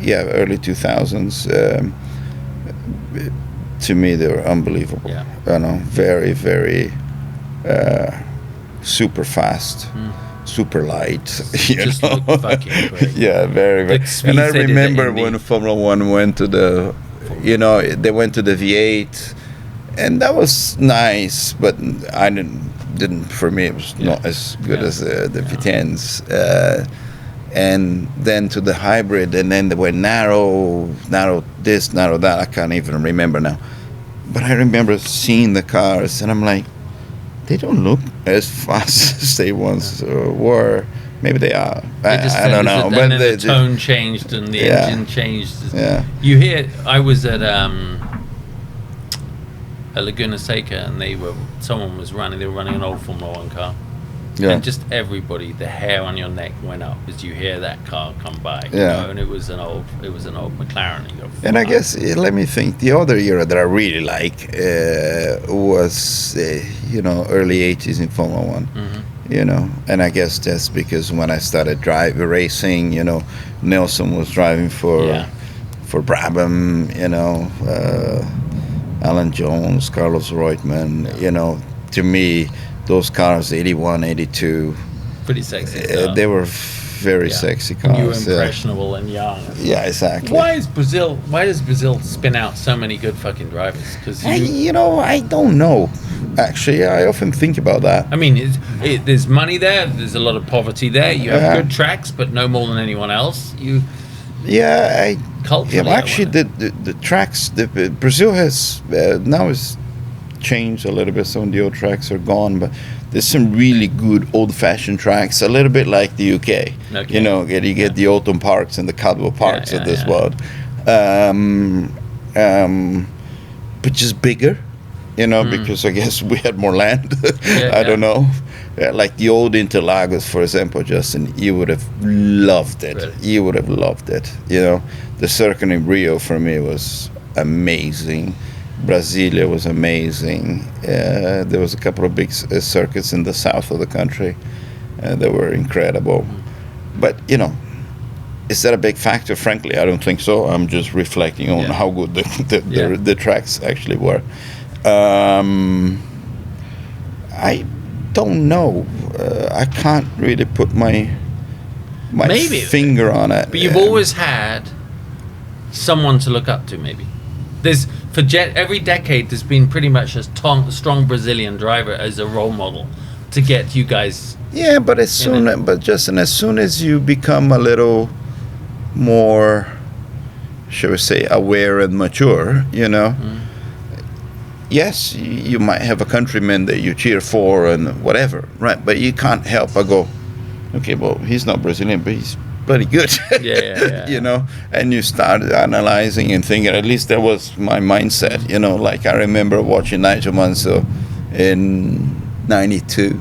early 2000s. To me, they were unbelievable. Yeah. You know, very, very super fast. Super light, you Just know. look fucking great. Yeah, very, very. Like And I Smee said it remember in the- when Formula One went to the, you know, they went to the V8, and that was nice, but I didn't. For me, it was not as good as the V10s. And then to the hybrid, and then they were narrow this, narrow that. I can't even remember now, but I remember seeing the cars, and I'm like, they don't look as fast as they once were. Maybe they are. I don't know. But then the tone changed and the engine changed. Yeah. You hear? I was at Laguna Seca, and someone was running. They were running an old Formula One car. Yeah. And just everybody, the hair on your neck went up as you hear that car come by. You Yeah. know? And it was an old McLaren. You go, And I "Fuck." guess let me think. The other era that I really like was you know, early '80s in Formula One. You know, and I guess that's because when I started racing, you know, Nelson was driving for Brabham. You know, Alan Jones, Carlos Reutemann. You know, to me, those cars, 81, 82, pretty sexy. they were very sexy cars. You were impressionable and young. Yeah, exactly. Why does Brazil spin out so many good fucking drivers? Because you know, I don't know. Actually, I often think about that. I mean, there's money there. There's a lot of poverty there. You have good tracks, but no more than anyone else. Culturally, actually, the tracks. Brazil has now is changed a little bit. Some of the old tracks are gone, but there's some really good old-fashioned tracks. A little bit like the UK. Okay. You know, you get the Oldham Parks and the Cadwell Parks of this world, but just bigger. You know, because I guess we had more land. I don't know. Like the old Interlagos, for example, Justin, you would have loved it. Really? You would have loved it. You know, the circuit in Rio for me was amazing. Brasilia was amazing. There was a couple of big circuits in the south of the country that were incredible. But, you know, is that a big factor? Frankly, I don't think so. I'm just reflecting on how good the tracks actually were. I don't know. I can't really put my finger on it. But you've always had someone to look up to. Maybe every decade there's been pretty much a strong Brazilian driver as a role model to get you guys. Yeah, but as soon as you become a little more, shall we say, aware and mature, you know. Yes, you might have a countryman that you cheer for and whatever, right? But you can't help but go, okay, well, he's not Brazilian, but he's bloody good. You know, and you start analyzing and thinking, at least that was my mindset, you know, like I remember watching Nigel Mansell in 92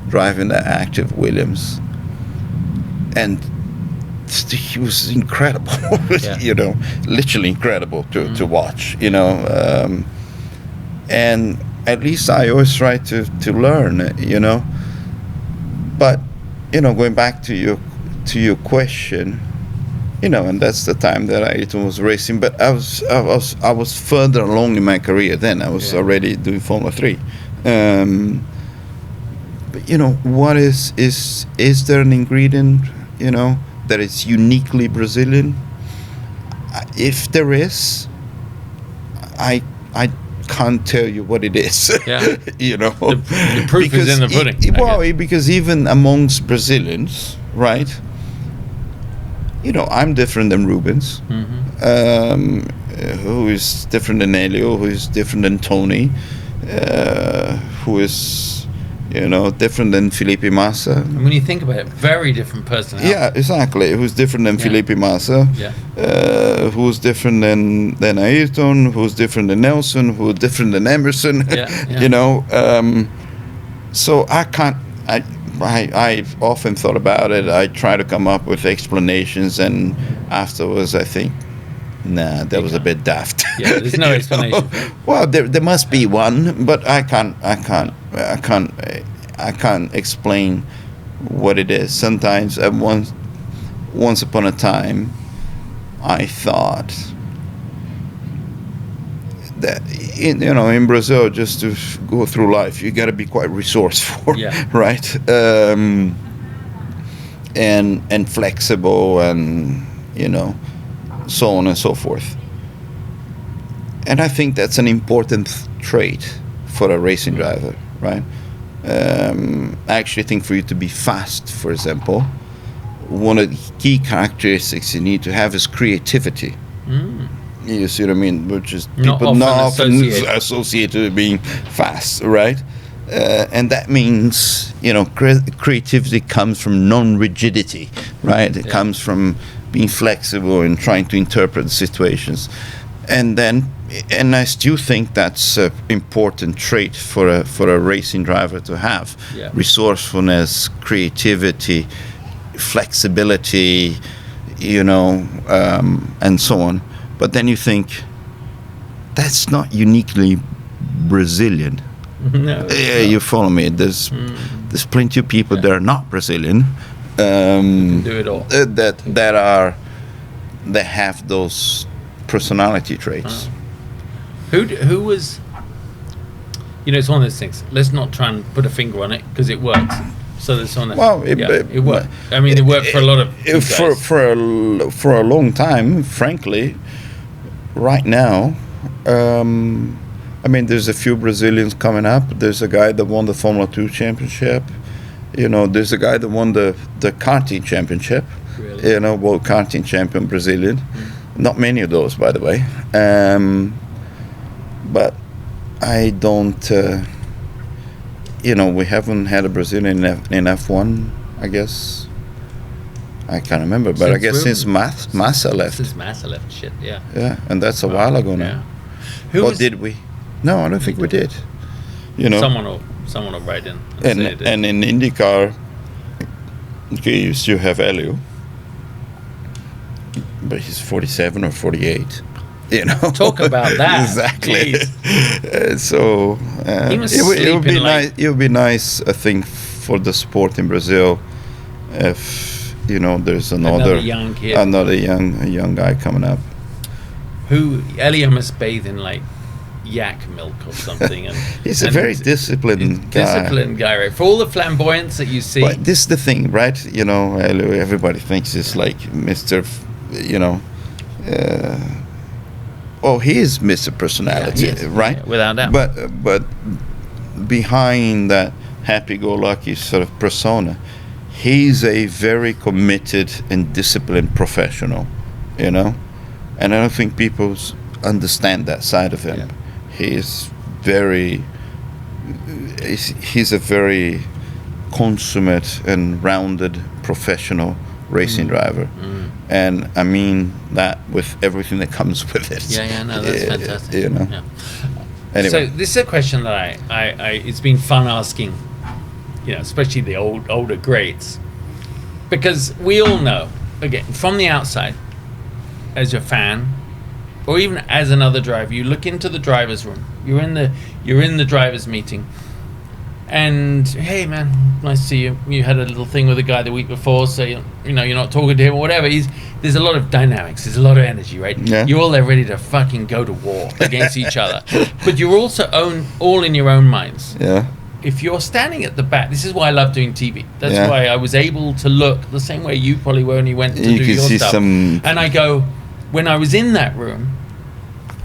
driving the active Williams, and he was incredible, you know, literally incredible to watch, you know. And at least I always try to learn, you know. But, you know, going back to your question, you know, and that's the time that I was racing. But I was further along in my career then. I was already doing Formula 3. But you know, what is there an ingredient, you know, that is uniquely Brazilian? If there is, I can't tell you what it is. You know, the proof is in the pudding. Because even amongst Brazilians, right? You know, I'm different than Rubens, who is different than Elio, who is different than Tony, who is different than Felipe Massa. And when you think about it, very different personality. Yeah, exactly. Who's different than Felipe Massa? Yeah. Who's different than Ayrton? Who's different than Nelson? Who's different than Emerson? Yeah. So I can't. I've often thought about it. I try to come up with explanations, and afterwards I think, nah, that was a bit daft. Yeah, there's no explanation. Well, there must be one, but I can't explain what it is. Sometimes, once upon a time, I thought that in Brazil, just to go through life, you got to be quite resourceful, right? And flexible, and so on and so forth. And I think that's an important trait for a racing driver, right? I actually think for you to be fast, for example, one of the key characteristics you need to have is creativity. You see what I mean? Which is people not often associated with being fast, right? And that means, creativity comes from non-rigidity, right? It comes from being flexible and trying to interpret situations. And I still think that's an important trait for a racing driver to have. Yeah. Resourcefulness, creativity, flexibility, and so on. But then you think, that's not uniquely Brazilian. No. You follow me? There's plenty of people that are not Brazilian. Can do it all. That have those personality traits. Who was? It's one of those things. Let's not try and put a finger on it because it works. So there's one. Well, it worked. I mean, it worked for a lot of for a long time. Frankly, right now, there's a few Brazilians coming up. There's a guy that won the Formula 2 championship. There's a guy that won the karting championship. Really? World karting champion, Brazilian. Not many of those, by the way. But I don't. We haven't had a Brazilian in F1, I guess. I can't remember, but I guess since Massa left. Since Massa left, shit, yeah. Yeah, and that's a while ago now. Yeah. Or did we? No, I don't think we did. Someone will write in. And in IndyCar, you still have Elio, but he's 47 or 48. Talk about that. Exactly. So it would be nice. It would be nice, I think, for the sport in Brazil, if there's another young kid, another young guy coming up. Who Elio must bathe in yak milk or something. And he's a very disciplined guy, right? For all the flamboyance that you see. But this is the thing, right? Elio, everybody thinks it's like Mr. He is Mr. Personality, right? Yeah, without doubt. But behind that happy-go-lucky sort of persona, he's a very committed and disciplined professional, and I don't think people understand that side of him. He's a very consummate and rounded professional racing driver. And I mean that with everything that comes with it. That's fantastic. Anyway. So this is a question that I it's been fun asking, especially the older greats, because we all know, again, from the outside, as a fan, or even as another driver, you look into the driver's room. You're in the driver's meeting, and hey man, nice to see you. You had a little thing with a guy the week before, so you're not talking to him or whatever. There's a lot of dynamics. There's a lot of energy, right? Yeah. You're all there ready to fucking go to war against each other, but you're also all in your own minds. Yeah. If you're standing at the back, this is why I love doing TV. That's why I was able to look the same way you probably were when you went to do your stuff. And I go, when I was in that room,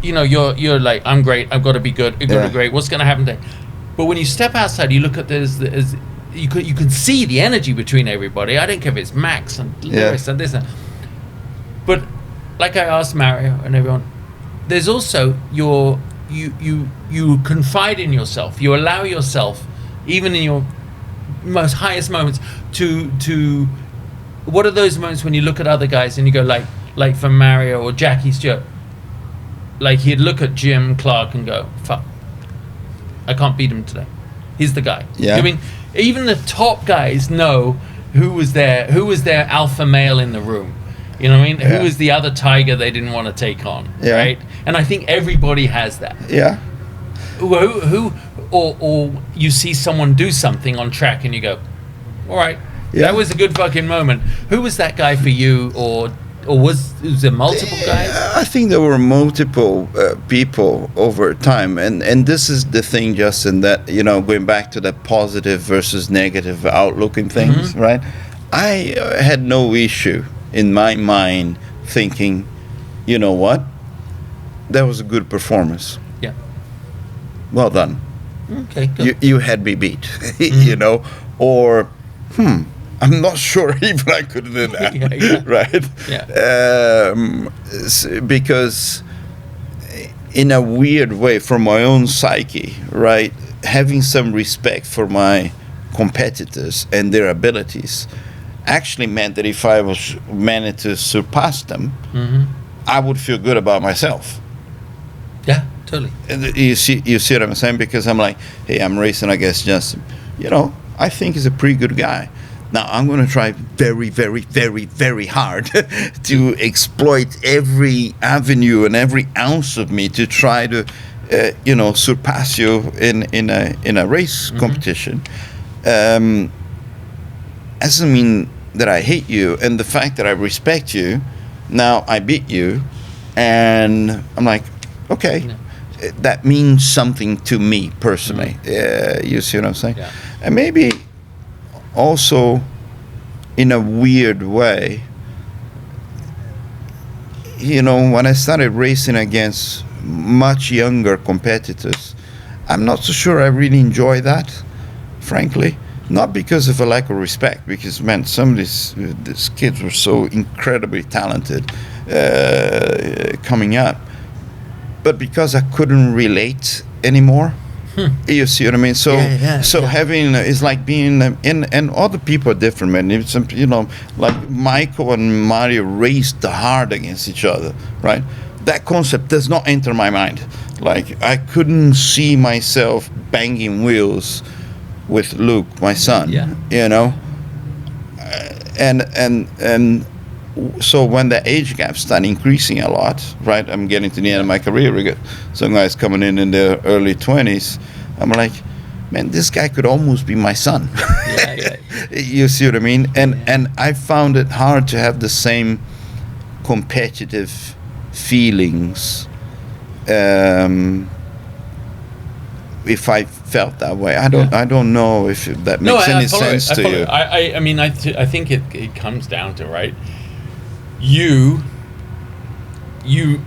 you're like, I'm great. I've got to be good. I've got to be great. What's going to happen today? But when you step outside, you look at you can see the energy between everybody. I don't care if it's Max and Lewis and this. But like I asked Mario and everyone, there's also you confide in yourself. You allow yourself even in your most highest moments, to what are those moments when you look at other guys and you go like for Mario or Jackie Stewart, like he'd look at Jim Clark and go, fuck, I can't beat him today. He's the guy. Yeah. I mean, even the top guys know who was their alpha male in the room. You know what I mean? Yeah. Who was the other tiger they didn't want to take on, Yeah. right? And I think everybody has that. Yeah. Or you see someone do something on track and you go, all right, Yeah. that was a good fucking moment. Who was that guy for you, or was there multiple guys? I think there were multiple people over time, and this is the thing, Justin, that, you know, going back to the positive versus negative outlook in things, right? I had no issue in my mind thinking, you know what, that was a good performance. Yeah. Well done. Okay, good. You had me beat, you know, or I'm not sure even I could have done that, Yeah. right? Yeah. Because in a weird way, from my own psyche, right, having some respect for my competitors and their abilities actually meant that if I was managed to surpass them, I would feel good about myself. Yeah, totally. And you see what I'm saying? Because I'm like, hey, I'm racing against Justin. You know, I think he's a pretty good guy. Now I'm going to try very, very, very, very hard to exploit every avenue and every ounce of me to try to, you know, surpass you in a race competition. Doesn't mean that I hate you, and the fact that I respect you. Now I beat you, and I'm like, okay, that means something to me personally. You see what I'm saying? Yeah. And maybe also, in a weird way, you know, when I started racing against much younger competitors, I'm not so sure I really enjoy that, frankly. Not because of a lack of respect, because, man, some of these kids were so incredibly talented coming up, but because I couldn't relate anymore. You see what I mean? So, having it's like being and other people are different, man. It's, you know, like Michael and Mario raced hard against each other, right? That concept does not enter my mind. Like, I couldn't see myself banging wheels with Luke, my son. Yeah. You know, and so when the age gap started increasing a lot, right? I'm getting to the end of my career. We got some guys coming in their early 20s. I'm like, man, this guy could almost be my son. Yeah. You see what I mean? And I found it hard to have the same competitive feelings if I felt that way. I don't know if that makes any sense to you. I mean, I think it comes down to, right, you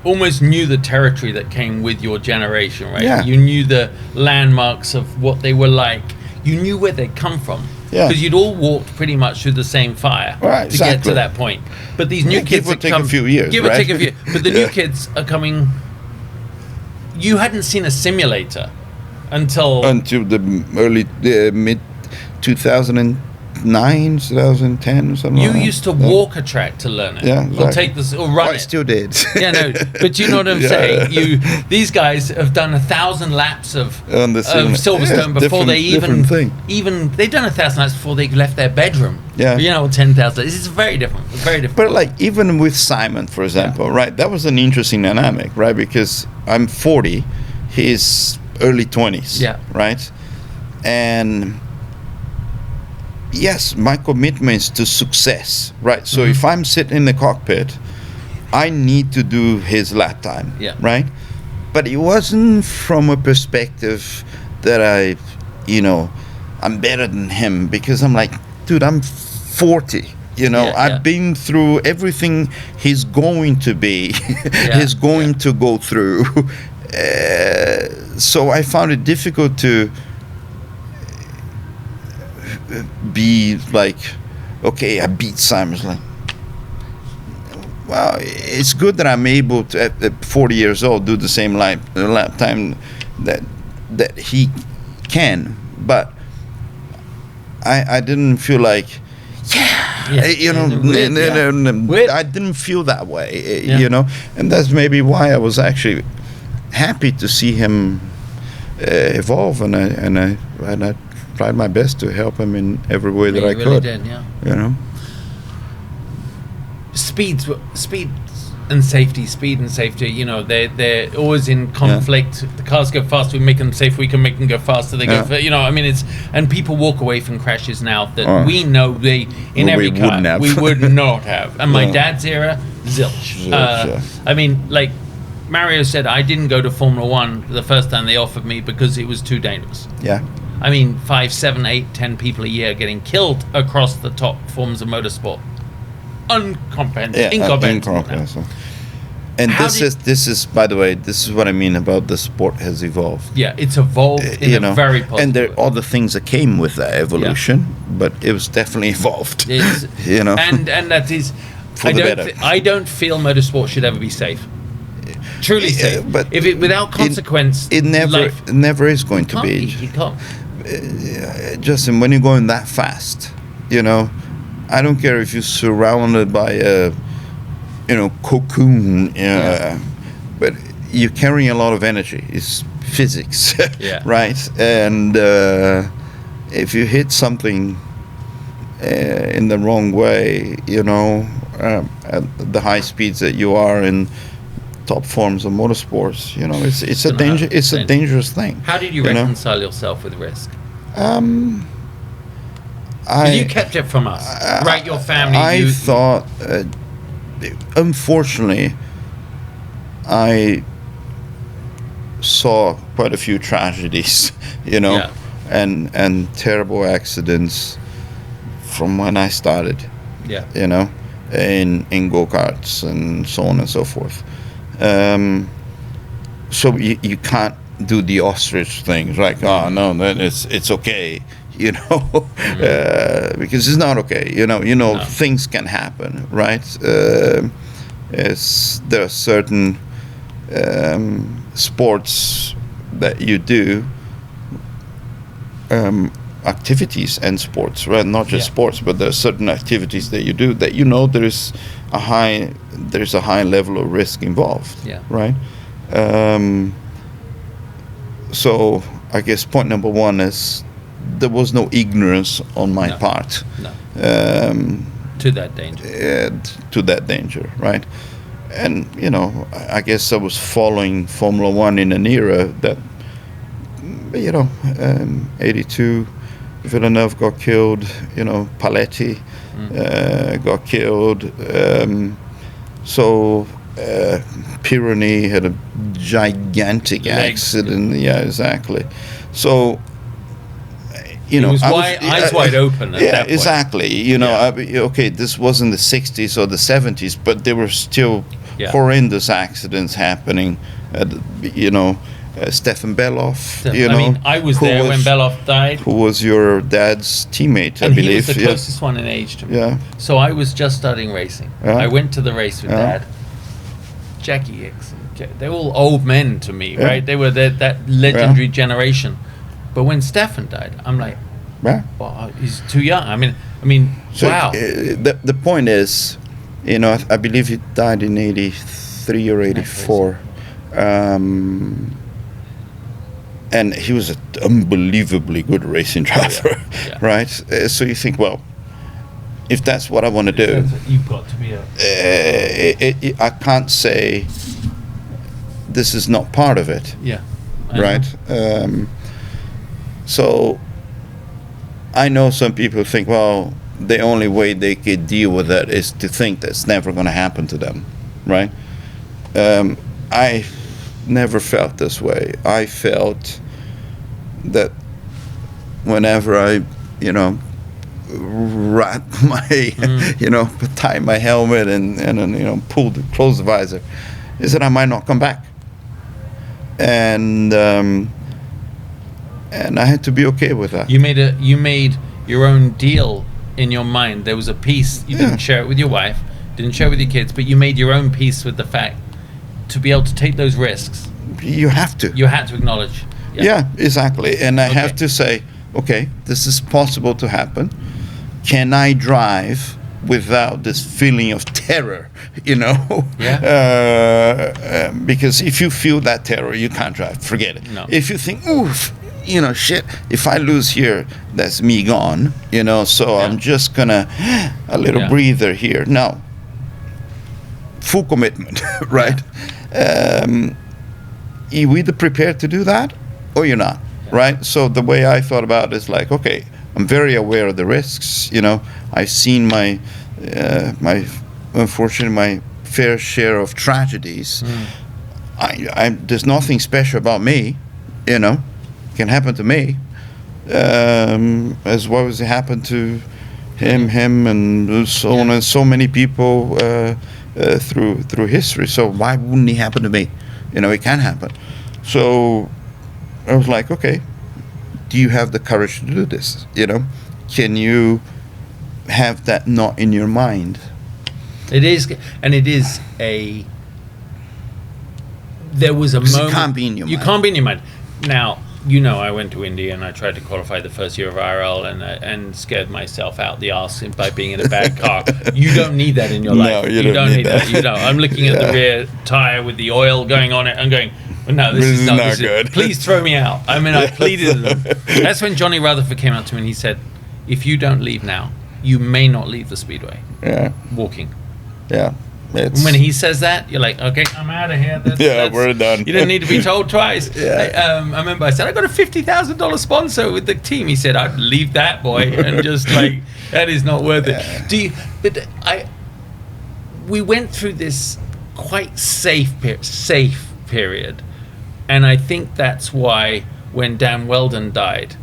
almost knew the territory that came with your generation, right? Yeah. You knew the landmarks of what they were like. You knew where they'd come from. Yeah. Because you'd all walked pretty much through the same fire Right, to get exactly. to that point. But these new kids Give or that take come, a few years, give or right? take a few. But the new kids are coming. You hadn't seen a simulator until the mid 2009, 2010 or something. you like that. used to walk a track to learn it. Yeah, Or exactly. take this or run I it. still did. Yeah, no, but you know what I'm Yeah. saying. These guys have done 1,000 laps of On the Silverstone yeah, before they different thing. they've done 1,000 laps before they left their bedroom. Yeah. You know, 10,000. This is very different. It's very different. But like even with Simon, for example, right? That was an interesting dynamic, right? Because I'm 40, he's early 20s, Yeah. right? And yes, my commitment is to success, right? So if I'm sitting in the cockpit, I need to do his lap time, Yeah. right? But it wasn't from a perspective that I'm better than him, because I'm like, dude, I'm 40. You know, Yeah, I've been through everything he's going to be, he's going to go through. So I found it difficult to be like, okay, I beat Simon. It's like, well, it's good that I'm able to, at 40 years old, do the same lap time that he can. But I didn't feel like, you know, I didn't feel that way, you know, and that's maybe why I was actually happy to see him evolve, and I tried my best to help him in every way that I could. Really did, yeah. You know, speed and safety. You know, they're always in conflict. The cars go faster, we make them safer. We can make them go faster. They go, you know. I mean, and people walk away from crashes now that we know every car we would not have. And my dad's era, zilch. I mean, like Mario said, I didn't go to Formula One the first time they offered me because it was too dangerous. Yeah. I mean, 5, 7, 8, 10 people a year getting killed across the top forms of motorsport. Incomprehensible. And this is, by the way, this is what I mean about the sport has evolved. Yeah, it's evolved in a very positive and there way. are other things that came with that evolution, but it was definitely evolved. You know, and that is, I don't feel motorsport should ever be safe. Truly safe, but if it without consequence, it never is going to be. You can't. Justin, when you're going that fast, you know, I don't care if you're surrounded by a, you know, cocoon, but you're carrying a lot of energy. It's physics, right? And if you hit something in the wrong way, you know, at the high speeds that you are in top forms of motorsports, you know, it's a danger. It's a dangerous thing. How did you reconcile yourself with risk? You kept it from us, right? Your family. I thought, unfortunately, I saw quite a few tragedies, you know, and terrible accidents from when I started. Yeah. You know, in go-karts and so on and so forth. So you can't do the ostrich things, like, oh no, then it's okay, you know, because it's not okay, you know, things can happen, right? There are certain sports that you do, activities and sports, right? Not just sports, but there are certain activities that you do that, you know, there's a high level of risk involved, right? So I guess point number one is there was no ignorance on my part to that danger. Right? And, you know, I guess I was following Formula One in an era that, you know, 82, Villeneuve got killed, you know, Paletti got killed. Pironi had a gigantic accident. Yeah, exactly. So, you know, eyes wide open at that point. Exactly. You know, okay, this wasn't the 60s or the 70s, but there were still horrendous accidents happening. You know, Stefan Beloff. You know, mean, I was there when Beloff died. Who was your dad's teammate, I believe. He was the closest one in age to me. Yeah. So I was just starting racing. I went to the race with Dad. Jackie Hicks. They're all old men to me, right? They were that legendary generation. But when Stefan died, I'm like, well, he's too young. I mean, so wow. The point is, you know, I believe he died in 83 or 84. And he was an unbelievably good racing driver, right? So you think, well, if that's what I want to do, you've got to be I can't say this is not part of it. Yeah. Right? So I know some people think, well, the only way they could deal with that is to think that's never going to happen to them, right? I never felt this way. I felt that whenever I, you know, wrap my, you know, tie my helmet and you know, close the visor, is that I might not come back. And I had to be okay with that. You made your own deal in your mind. There was a piece, you didn't share it with your wife, didn't share it with your kids, but you made your own peace with the fact to be able to take those risks. You have to. You had to acknowledge. Yeah, exactly. And I have to say, okay, this is possible to happen. Can I drive without this feeling of terror, Yeah. because if you feel that terror, you can't drive. Forget it. No. If you think, oof, shit, if I lose here, that's me gone. So I'm just gonna a little breather here. No, full commitment, right? You either prepared to do that or you're not, right? So the way I thought about it is like, okay, I'm very aware of the risks. I've seen unfortunately, my fair share of tragedies. There's nothing special about me, can happen to me, as well as it happened to him, and so on, and so many people through history. So why wouldn't it happen to me? It can happen. So I was like, okay, do you have the courage to do this? Can you have that not in your mind? It is, and it is there was a moment. You can't be in your mind. You can't be in your mind. Now, I went to Indy and I tried to qualify the first year of IRL and scared myself out the arse by being in a bad car. You don't need that in your life. No, you don't need that. I'm looking at the rear tire with the oil going on it and going, no, this is not good. Please throw me out. I mean, I pleaded with them. That's when Johnny Rutherford came out to me and he said, if you don't leave now, you may not leave the speedway. Yeah. Walking. Yeah. When he says that, you're like, okay, I'm out of here. We're done. You don't need to be told twice. I remember I said, I got a $50,000 sponsor with the team. He said, I'd leave that, boy, and just like, that is not worth it. We went through this quite safe period, and I think that's why when Dan Weldon died,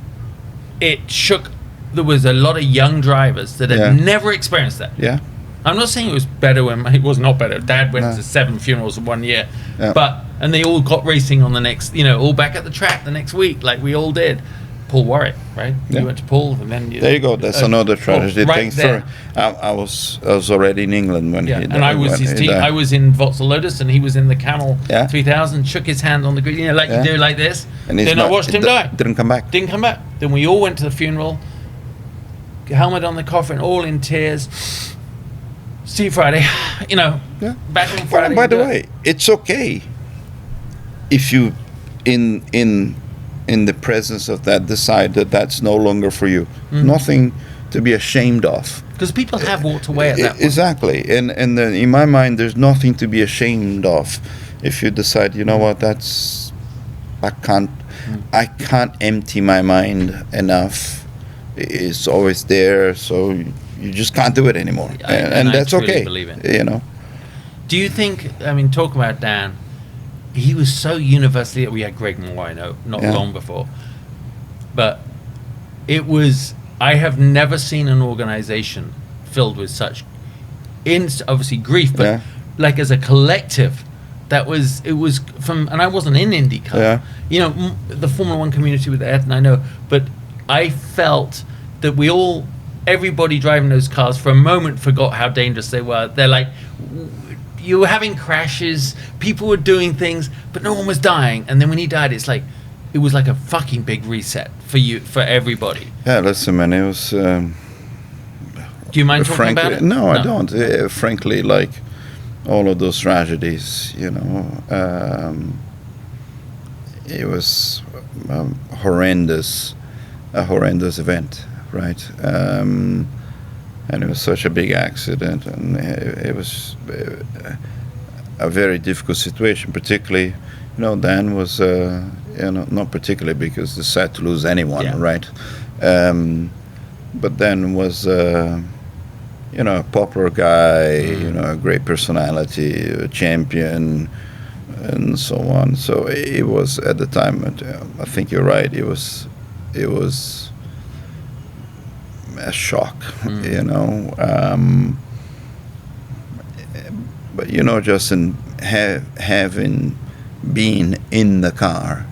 it shook. There was a lot of young drivers that had never experienced that. Yeah. I'm not saying it was better it was not better. Dad went to 7 funerals in 1 year, and they all got racing on the next, all back at the track the next week, like we all did. Paul Warwick, right? Yeah. You went to Paul, and then there you go. That's another tragedy. Right there. I was already in England when he died. And I was his team. I was in Vauxhall Lotus, and he was in the Camel 3000. Shook his hand on the grid, you do like this. And then I watched him die. Didn't come back. Then we all went to the funeral. Helmet on the coffin, all in tears. See you Friday, back on Friday. By the way, it's okay if you, in the presence of that, decide that that's no longer for you. Nothing to be ashamed of. Because people have walked away at that point. Exactly, and in my mind, there's nothing to be ashamed of if you decide, what, I can't empty my mind enough. It's always there, so you just can't do it anymore, and that's okay. Believe it. Do you think? Talk about Dan. He was so universally. We had Greg Moore, I know, not long before, but it was. I have never seen an organization filled with such, obviously grief, but like as a collective. It was from, and I wasn't in IndyCar. The Formula One community with Ed, and I know, but I felt that everybody driving those cars for a moment forgot how dangerous they were. They're like, you were having crashes, people were doing things, but no one was dying. And then when he died, it was like a fucking big reset for everybody. Yeah, listen, man, it was. Do you mind talking about it? No, I don't. Frankly, like all of those tragedies, it was a horrendous event. Right, and it was such a big accident, and it was a very difficult situation. Particularly, Dan was, not particularly because it's sad to lose anyone, right? But Dan was, a popular guy, a great personality, a champion, and so on. So it was at the time. I think you're right. It was a shock, but just in having been in the car.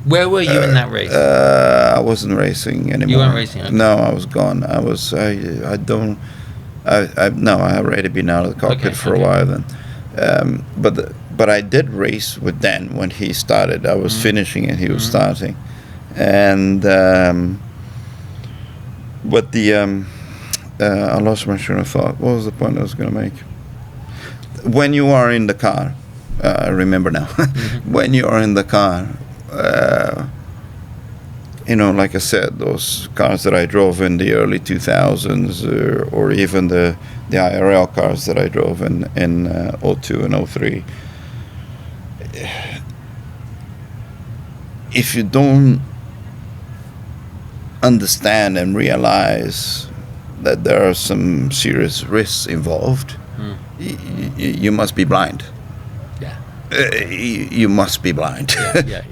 Where were you in that race? I wasn't racing anymore. You weren't racing? Okay. No, I was gone. I already been out of the cockpit for a while then. But I did race with Dan when he started. I was finishing and he was starting, and But I lost my train of thought. What was the point I was going to make? When you are in the car, I remember now. When you are in the car, like I said, those cars that I drove in the early 2000s, or even the IRL cars that I drove in 02 and 03. If you don't understand and realize that there are some serious risks involved, you must be blind. Yeah. You must be blind,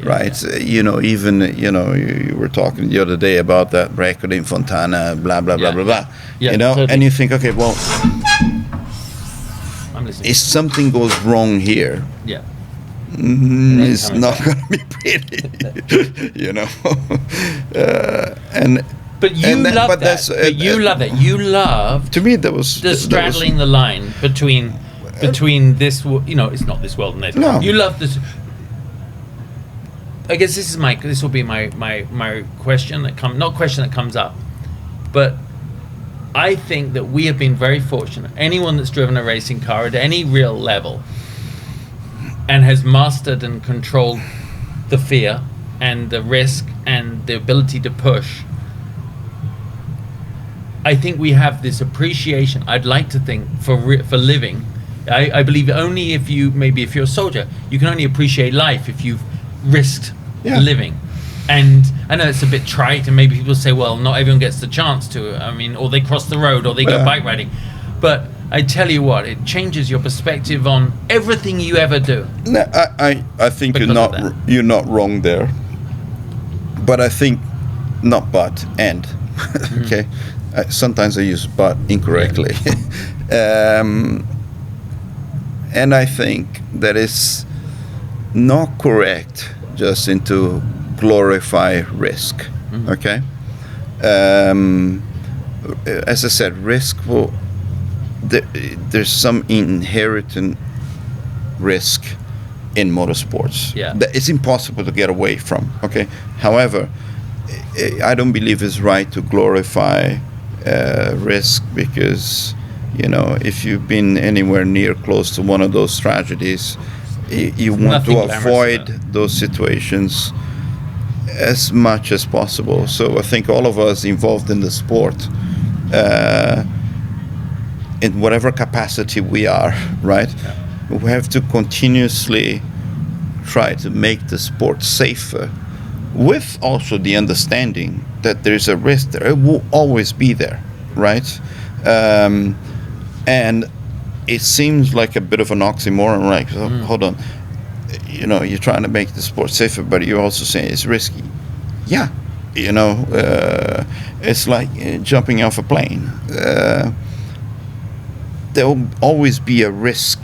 right? Yeah. Even you were talking the other day about that record in Fontana, blah blah blah blah blah. Yeah, totally. And you think, okay, well, I'm listening. if something goes wrong here, it's not going to be pretty, But you love that. But you love it. You love. To me, that was straddling the line between this. It's not this world and this. No. You love this. I guess this will be my question that comes up, but I think that we have been very fortunate. Anyone that's driven a racing car at any real level and has mastered and controlled the fear and the risk and the ability to push, I think we have this appreciation, I'd like to think, for living. I believe only if you're a soldier, you can only appreciate life if you've risked living. And I know it's a bit trite, and maybe people say, well, not everyone gets the chance to. Or they cross the road, or they go bike riding. But I tell you what, it changes your perspective on everything you ever do. No, I think you're not wrong there. But I think not but and. Okay. Sometimes I use but incorrectly. And I think that is not correct just to glorify risk. Okay. As I said, risk there's some inherent risk in motorsports that it's impossible to get away from. Okay. However, I don't believe it's right to glorify risk, because if you've been anywhere near close to one of those tragedies, you want to avoid those situations as much as possible. So I think all of us involved in the sport, in whatever capacity we are, right, we have to continuously try to make the sport safer, with also the understanding that there's a risk there. It will always be there, right? And it seems like a bit of an oxymoron, right? So, hold on. You're trying to make the sport safer, but you're also saying it's risky. Yeah. It's like jumping off a plane. There will always be a risk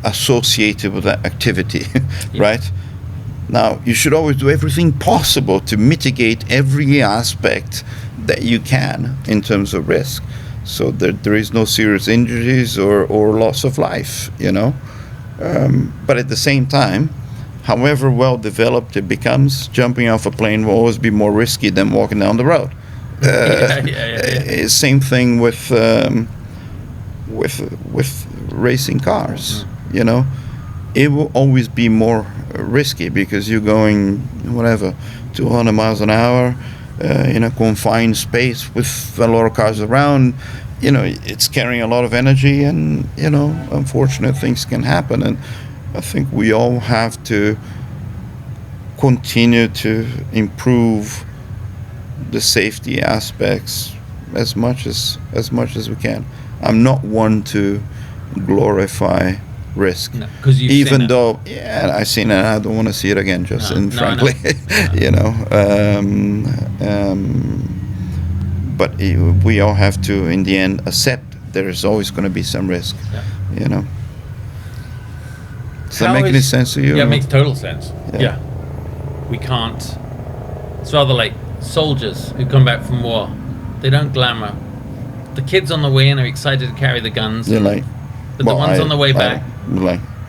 associated with that activity, right? Now, you should always do everything possible to mitigate every aspect that you can in terms of risk, so that there is no serious injuries or loss of life, But at the same time, however well developed it becomes, jumping off a plane will always be more risky than walking down the road. Same thing with racing cars, It will always be more risky because you're going 200 miles an hour in a confined space with a lot of cars around. It's carrying a lot of energy, and unfortunate things can happen. And I think we all have to continue to improve the safety aspects as much as we can. I'm not one to glorify risk, even though I've seen it and I don't want to see it again, Justin, frankly. But we all have to, in the end, accept there is always going to be some risk. Does that make any sense to you? Yeah, it makes total sense. Yeah. We can't. It's rather like soldiers who come back from war. They don't glamour. The kids on the way in are excited to carry the guns. But the ones on the way back,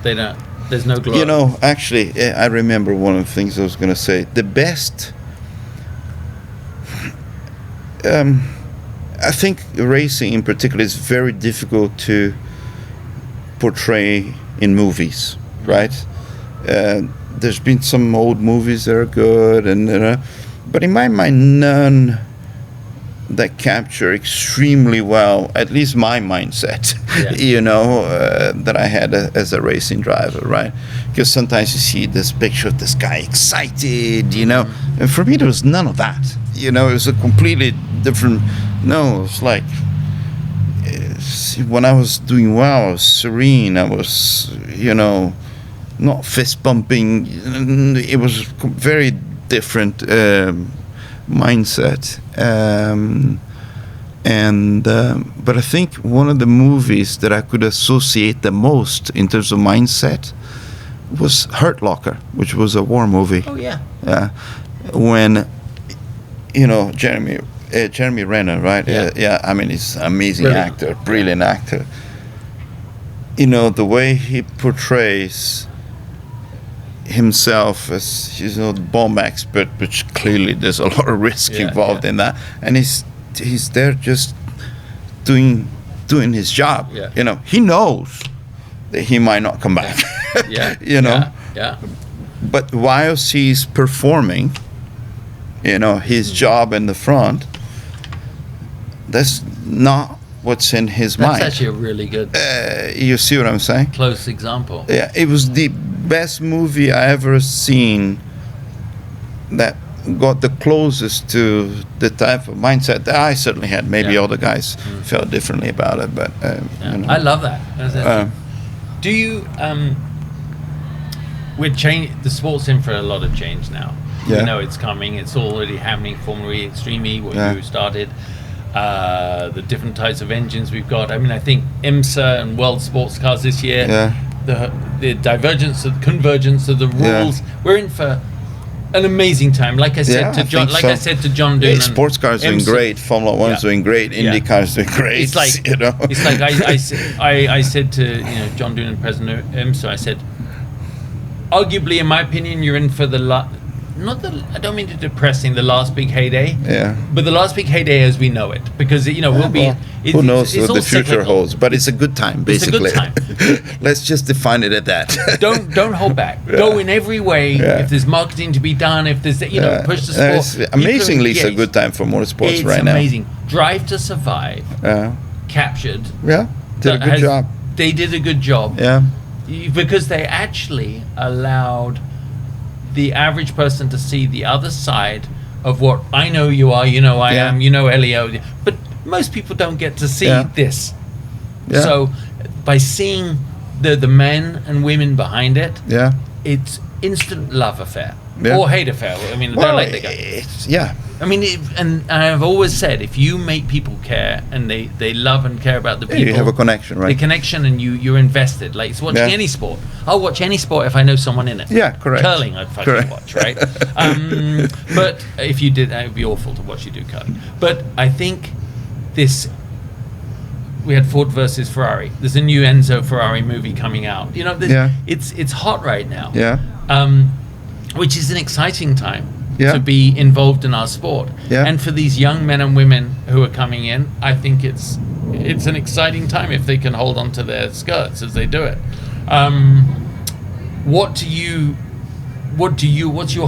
they don't. There's no glory. Actually, I remember one of the things I was going to say. The best I think racing in particular is very difficult to portray in movies, right? There's been some old movies that are good, but in my mind, none that capture extremely well, at least my mindset, that I had as a racing driver, right? Because sometimes you see this picture of this guy excited, and for me there was none of that. It was a completely different. No, it was like when I was doing well, I was serene. I was, not fist bumping. It was very different mindset. But I think one of the movies that I could associate the most in terms of mindset was Hurt Locker, which was a war movie. Oh yeah. When Jeremy Renner, right? Yeah. I mean, he's an amazing Brilliant. actor, brilliant actor. The way he portrays himself as the bomb expert, which clearly there's a lot of risk involved in that, and he's there just doing his job. Yeah. He knows that he might not come back. Yeah. Yeah. But whilst he's performing, his job in the front, that's not what's in his mind. That's actually a really good You see what I'm saying? close example. Yeah, it was the best movie I ever seen that got the closest to the type of mindset that I certainly had. Maybe other guys felt differently about it, but I love that. Do you? The sport's in for a lot of change now. Yeah. We know it's coming. It's already happening. Formula E, Extreme E, what you started. The different types of engines we've got. I mean, I think IMSA and World Sports Cars this year. The convergence of the rules. We're in for an amazing time. Like I said to John. I said to John Doonan. Sports cars doing great. Formula One's doing great. IndyCar's doing great. It's like It's like I said to John Doonan, president of IMSA. I said, arguably, in my opinion, you're in for I don't mean to depressing the last big heyday. Yeah. But the last big heyday as we know it, because we'll be. Who knows what the future cyclical. holds? But it's a good time, basically. It's a good time. Let's just define it at that. Don't hold back. Go in every way. Yeah. If there's marketing to be done, if there's push the sport. Amazingly, it's a good time for motorsports right now. It's amazing. Drive to Survive. Captured. Yeah. Did a good job. They did a good job. Yeah. Because they actually allowed the average person to see the other side of what I know you are, I am, Elio. But most people don't get to see this. Yeah. So by seeing the men and women behind it, it's instant love affair or hate affair. I mean, they're like they go. I mean, and I've always said, if you make people care and they love and care about the people, you have a connection, right? The connection, and you're invested. Like it's watching any sport. I'll watch any sport if I know someone in it. Yeah, correct. Curling, I'd fucking watch, right? But if you did, it would be awful to watch you do curling. But I think we had Ford versus Ferrari. There's a new Enzo Ferrari movie coming out. It's hot right now. Yeah. Which is an exciting time. Yeah. To be involved in our sport. Yeah. And for these young men and women who are coming in, I think it's an exciting time if they can hold on to their skirts as they do it. What's your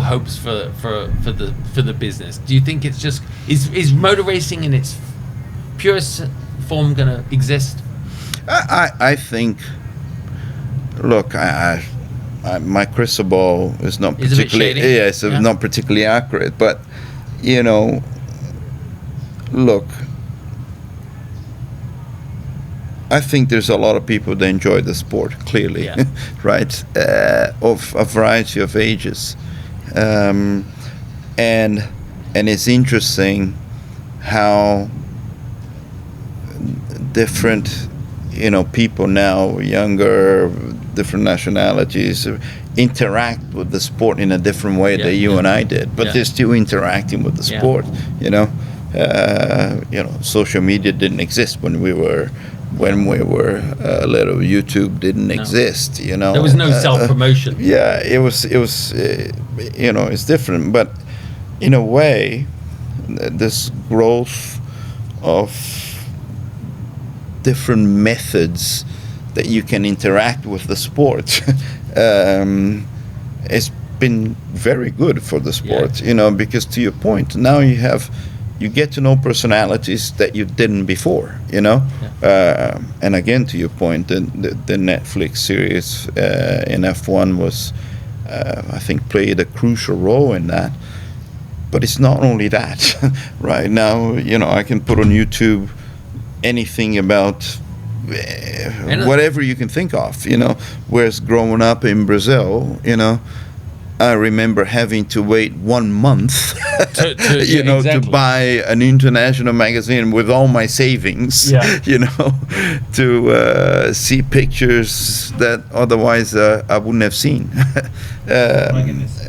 hopes for the business? Do you think it's just is motor racing in its purest form going to exist? I think. Look, my crystal ball is not particularly not particularly accurate, but look, I think there's a lot of people that enjoy the sport, clearly, right? Of a variety of ages, and it's interesting how different people now, younger, different nationalities, interact with the sport in a different way than you and I did. But they're still interacting with the sport. Social media didn't exist when we were little. YouTube didn't exist. There was no self-promotion. It was. It's different, but in a way, this growth of different methods that you can interact with the sport. It's been very good for the sport, because to your point, now you get to know personalities that you didn't before, and again, to your point, the Netflix series in F1 was, I think, played a crucial role in that. But it's not only that. Right now, I can put on YouTube anything about whatever you can think of, whereas growing up in Brazil, I remember having to wait 1 month, to buy an international magazine with all my savings, to see pictures that otherwise I wouldn't have seen. My goodness.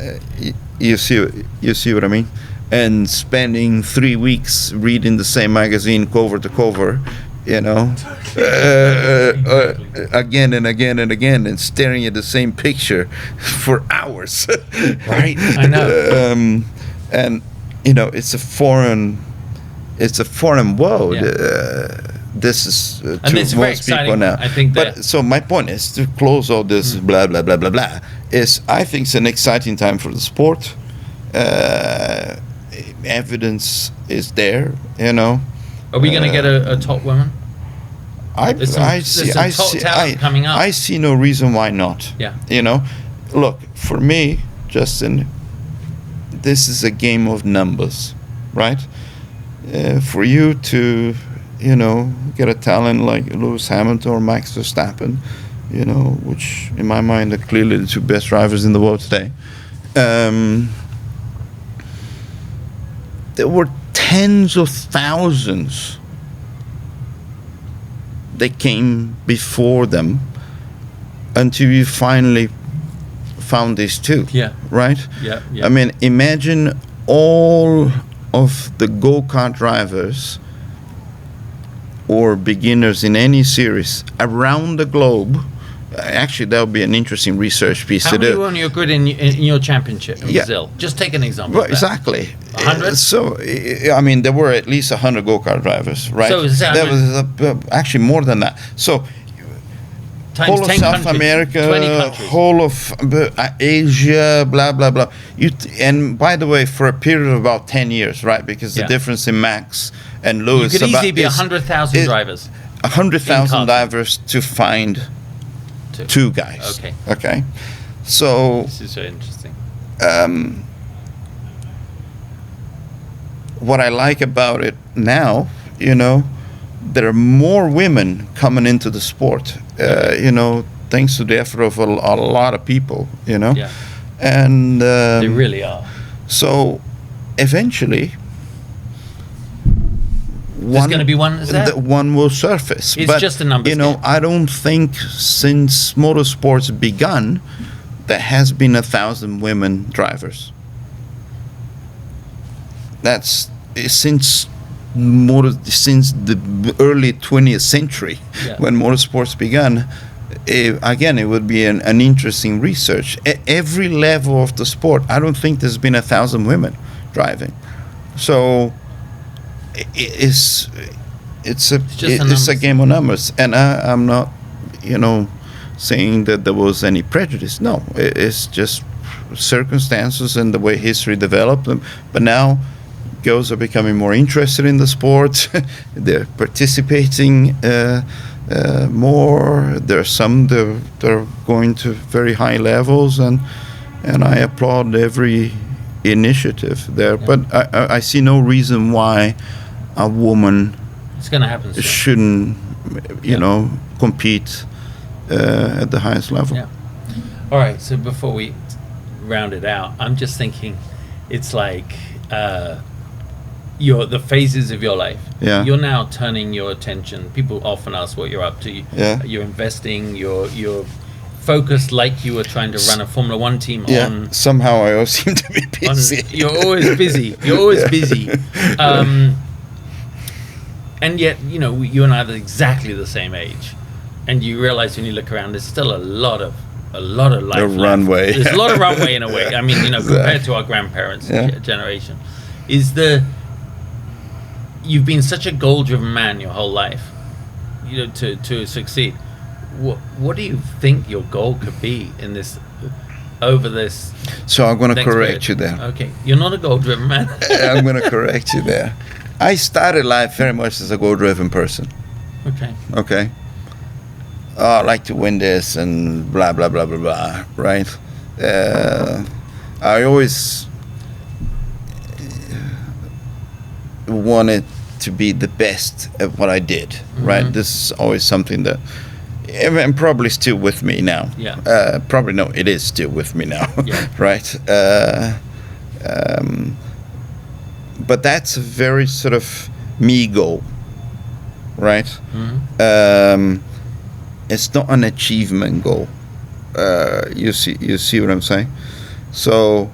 You see what I mean? And spending 3 weeks reading the same magazine cover to cover, again and again and again, and staring at the same picture for hours. Right, I know. And it's a foreign world. Yeah. This is And to it's very most people exciting, now. I think that- But so my point is, to close all this blah blah blah blah blah, is I think it's an exciting time for the sport. Evidence is there, Are we going to get a top woman? There's some top talent coming up. I see no reason why not. Yeah. Look, for me, Justin, this is a game of numbers, right? For you to, get a talent like Lewis Hamilton or Max Verstappen, which in my mind are clearly the two best drivers in the world today. There were tens of thousands that came before them until you finally found these two. Yeah. Right? Yeah. I mean, imagine all of the go-kart drivers or beginners in any series around the globe. Actually, that would be an interesting research piece How to many do. were on your grid in your championship in Brazil? Just take an example. Well, exactly. 100? So, I mean, there were at least 100 go-kart drivers, right? So there was actually more than that. So, Times whole of 10 South countries, America, 20 countries. whole of Asia, blah blah blah. And by the way, for a period of about 10 years, right? Because the difference in Max and Lewis, you could easily be 100,000 drivers. 100,000 drivers to find two guys. Okay. So this is very interesting. What I like about it now, there are more women coming into the sport. Thanks to the effort of a lot of people. Yeah. And They really are. So eventually, There's going to be one. Is that? One will surface. It's just a numbers game. I don't think since motorsports begun, there has been 1,000 women drivers. That's since the early 20th century, when motorsports began. Again, it would be an interesting research. Every level of the sport, I don't think there's been 1,000 women driving. So it's a game of numbers, and I'm not, saying that there was any prejudice. No, it's just circumstances and the way history developed them. But now, girls are becoming more interested in the sport. They're participating more. There are some that are going to very high levels, and I applaud every initiative there. But I see no reason why a woman It's going to happen soon. shouldn't, compete at the highest level. Yeah. All right. So before we round it out, I'm just thinking, it's like the phases of your life. Yeah. You're now turning your attention. People often ask what you're up to. Yeah. You're investing. You're focused like you were trying to run a Formula One team on. Somehow I always seem to be busy. You're always busy. You're always busy. And yet, you and I are exactly the same age. And you realize when you look around, there's still a lot of life left. Runway. There's a lot of runway in a way. I mean, compared to our grandparents' generation, you've been such a goal-driven man your whole life, you know, to succeed. What do you think your goal could be in this, over this? So I'm going to correct period? you there. Okay, you're not a goal-driven man. I'm going to correct you there. I started life very much as a goal-driven person. Okay. Okay. Oh, I like to win this and blah blah blah blah blah. Right. I always wanted to be the best at what I did. Right. This is always something that, and probably still with me now. Yeah. Probably no, it is still with me now. Yeah. Right. But that's a very sort of me goal. Right. It's not an achievement goal. You see what I'm saying? So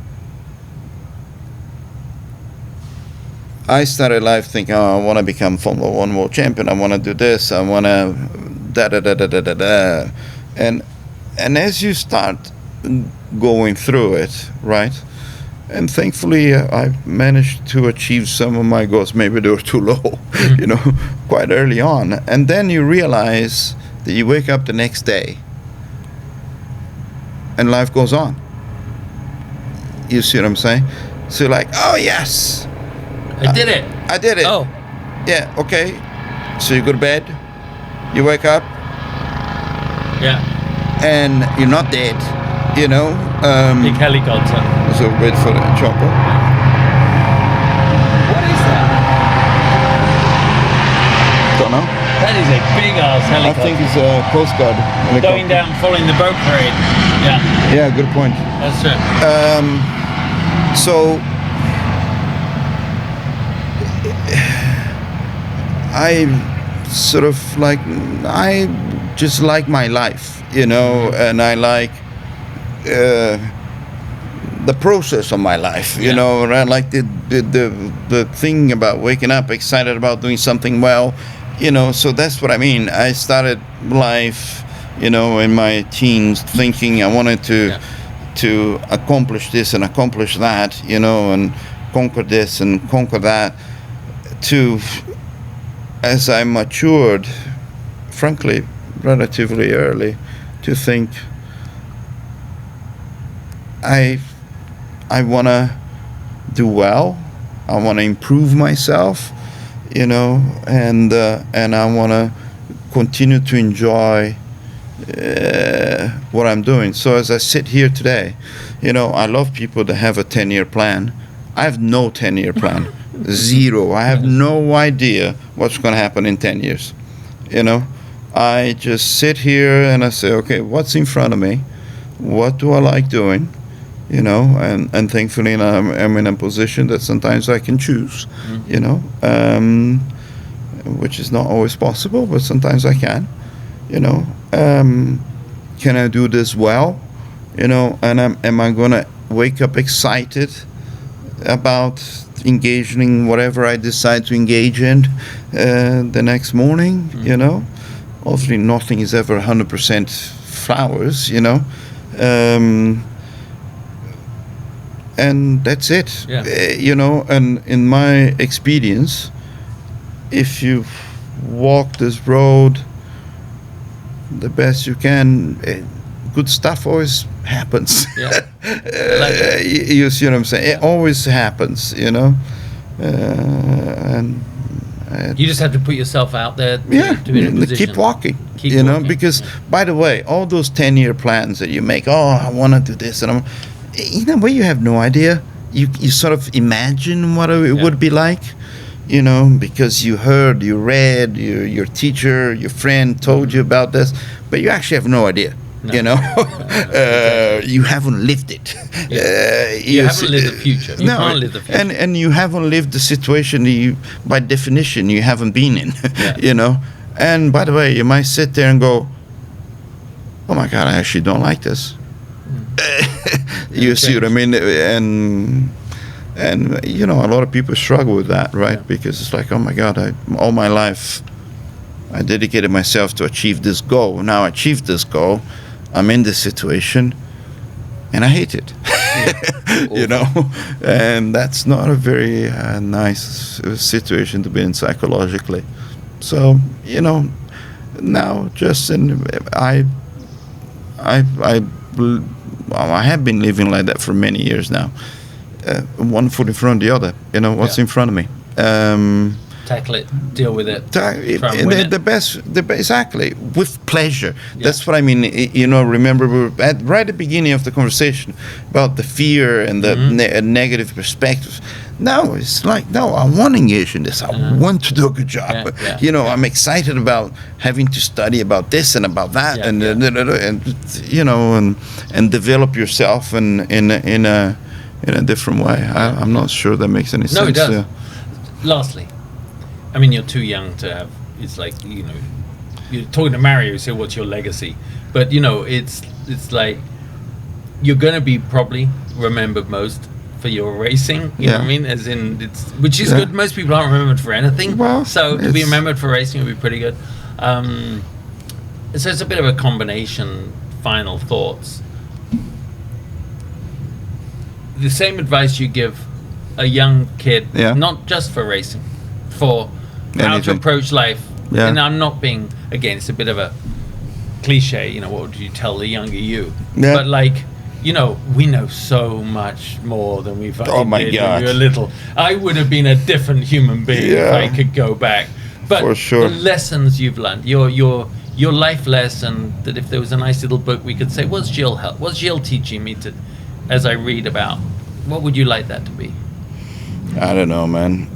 I started life thinking, oh, I want to become Formula One world champion. I want to do this. I want to da da da da da da da. And as you start going through it, right? And thankfully, I managed to achieve some of my goals. Maybe they were too low, you know, quite early on. And then you realize that you wake up the next day and life goes on. You see what I'm saying? So you're like, oh, yes. I did it. I did it. Oh. Yeah, okay. So you go to bed, you wake up. Yeah. And you're not dead, you know. Big helicopter. So wait for the chopper. What is that? Don't know. That is a big ass I helicopter. think it's a Coast Guard helicopter. Going down, following the boat parade. Yeah, Yeah, good point. that's it. So I sort of like, I just like my life, you know, and I like the process of my life, you know. I like the thing about waking up excited about doing something well, you know. So that's what I mean. I started life, you know, in my teens thinking I wanted to accomplish this and accomplish that, you know, and conquer this and conquer that. To, as I matured, frankly, relatively early, to think I want to do well, I want to improve myself, you know, and I want to continue to enjoy what I'm doing. So as I sit here today, you know, I love people that have a 10-year plan. I have no 10-year plan. Zero. I have no idea what's going to happen in 10 years. You know, I just sit here and I say, okay, what's in front of me? What do I like doing? You know, and thankfully I'm in a position that sometimes I can choose, you know, which is not always possible, but sometimes I can, you know. Can I do this well? You know, and am I going to wake up excited about engaging in whatever I decide to engage in the next morning, you know? Obviously, nothing is ever 100% flowers, you know? And that's it, you know? And in my experience, if you walk this road the best you can, good stuff always happens. Yeah. You see what I'm saying? It always happens, you know. And you just have to put yourself out there. To be in a position. Keep walking. You know, because by the way, all those 10-year plans that you make, oh, I want to do this, and in a way, you have no idea. You sort of imagine what it would be like. You know, because you heard, you read, your teacher, your friend told you about this, but you actually have no idea. No. You know, you haven't lived it. You haven't lived the future. You can't live the future. And you haven't lived the situation that you, by definition, you haven't been in. You know, and by the way, you might sit there and go, "Oh my God, I actually don't like this." You see what I mean? And you know, a lot of people struggle with that, right? Because it's like, oh my God, all my life I dedicated myself to achieve this goal. Now I achieved this goal, I'm in this situation, and I hate it. you know, and that's not a very nice situation to be in psychologically. So, you know, now Justin, I have been living like that for many years now. One foot in front of the other. You know what's in front of me. Tackle it, deal with it. The best, exactly, with pleasure. Yeah. That's what I mean. You know, remember we were right at the beginning of the conversation about the fear and the negative perspectives. Now it's like, no, I want to engage in this. I want to do a good job. You know, I'm excited about having to study about this and about that, and you know, and develop yourself in a different way. I'm not sure that makes any sense. No, it does. Lastly, I mean, you're too young to have. It's like, you know, you're talking to Mario. You say, "What's your legacy?" But you know, it's like you're going to be probably remembered most for your racing. You know what I mean? As in, which is good. Most people aren't remembered for anything. Well, so to be remembered for racing would be pretty good. So it's a bit of a combination. Final thoughts. The same advice you give a young kid, not just for racing, for how to approach life. And I'm not being, again, it's a bit of a cliche, you know, what would you tell the younger you? But like, you know, we know so much more than we fucking did when we were little. I would have been a different human being if I could go back. But for sure, the lessons you've learned, your life lesson, that if there was a nice little book we could say, what's Gil teaching me to, as I read about, what would you like that to be? I don't know, man.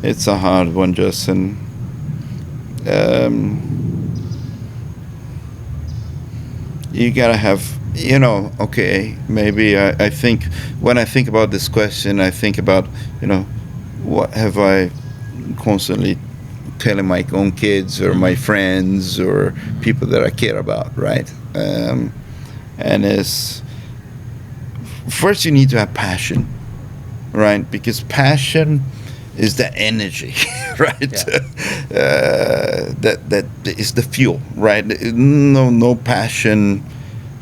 It's a hard one, Justin. You gotta have, you know, okay, maybe I think, when I think about this question, I think about, you know, what have I constantly telling my own kids or my friends or people that I care about, right? And it's, first you need to have passion, right? Because passion is the energy, right? That is the fuel, right? No passion,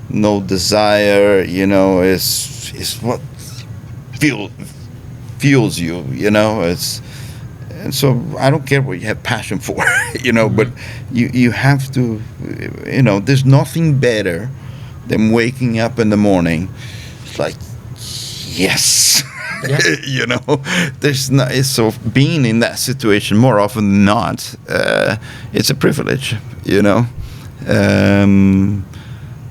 no desire, you know, is what fuels you, you know. And so I don't care what you have passion for, you know, but you have to, you know, there's nothing better than waking up in the morning. It's like, yes. You know, there's not, so being in that situation more often than not, it's a privilege, you know.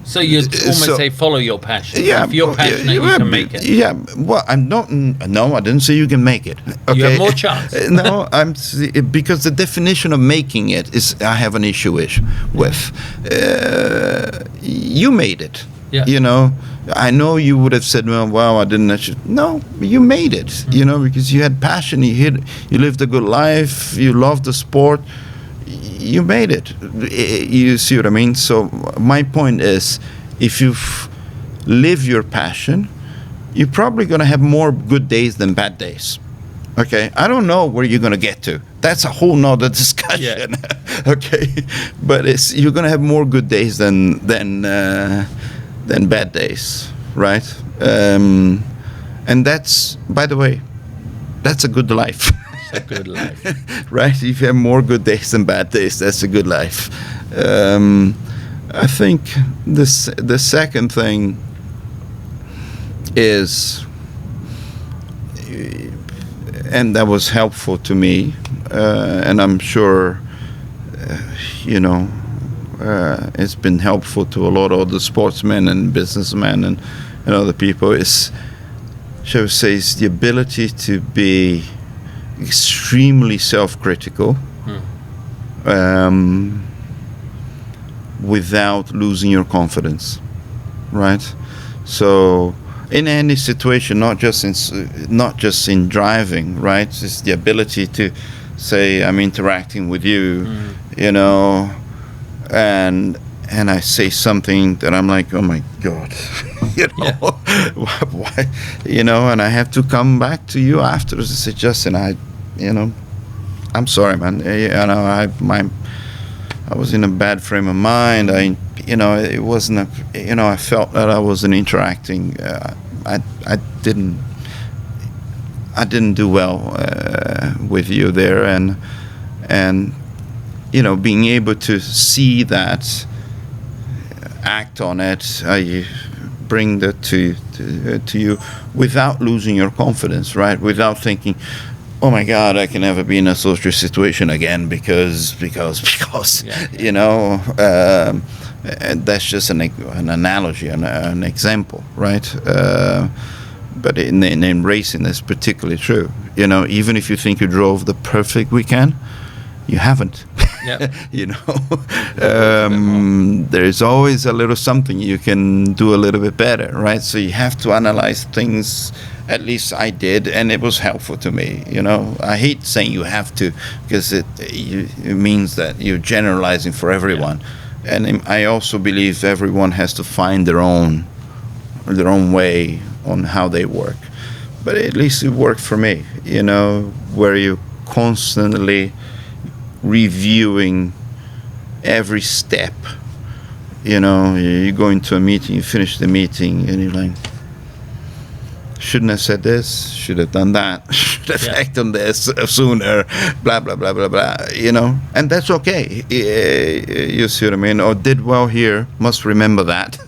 So you'd almost say follow your passion. If you're passionate, you can make it. Yeah, well, I'm not. No, I didn't say you can make it. Okay? You have more chance. No, because the definition of making it is I have an issue with. You made it. Yeah. You know, I know you would have said, well, wow, I didn't actually. No, you made it, you know, because you had passion, you lived a good life, you loved the sport, you made it. You see what I mean? So my point is, if you live your passion, you're probably going to have more good days than bad days. Okay, I don't know where you're going to get to. That's a whole nother discussion. Yeah. Okay, but you're going to have more good days than bad days, right? And that's, by the way, that's a good life. It's a good life. Right? If you have more good days than bad days, that's a good life. I think the second thing is, and that was helpful to me, and I'm sure, you know, it's been helpful to a lot of other sportsmen and businessmen and other people, is, shall we say, is the ability to be extremely self-critical without losing your confidence, right? So in any situation, not just in driving, right? It's the ability to say, I'm interacting with you, you know, and I say something that I'm like, oh my God, you know, why, you know, and I have to come back to you afterwards and say, Justin, you know, I'm sorry, man. You know, I was in a bad frame of mind. it wasn't I felt that I wasn't interacting. I didn't do well with you there, and being able to see that, act on it, bring that to you without losing your confidence, right? Without thinking, oh my God, I can never be in a social situation again because and that's just an analogy, an example, right? But in racing, that's particularly true. Even if you think you drove the perfect weekend, you haven't. Yeah. There's always a little something you can do a little bit better, right? So you have to analyze things. At least I did, and it was helpful to me. I hate saying you have to, because it means that you're generalizing for everyone. Yeah. And I also believe everyone has to find their own way on how they work. But at least it worked for me. Where you constantly reviewing every step. You go into a meeting, you finish the meeting, and you're like, shouldn't have said this, should have done that, should have acted on this sooner, blah, blah, blah, blah, blah, and that's okay. You see what I mean? Or did well here, must remember that,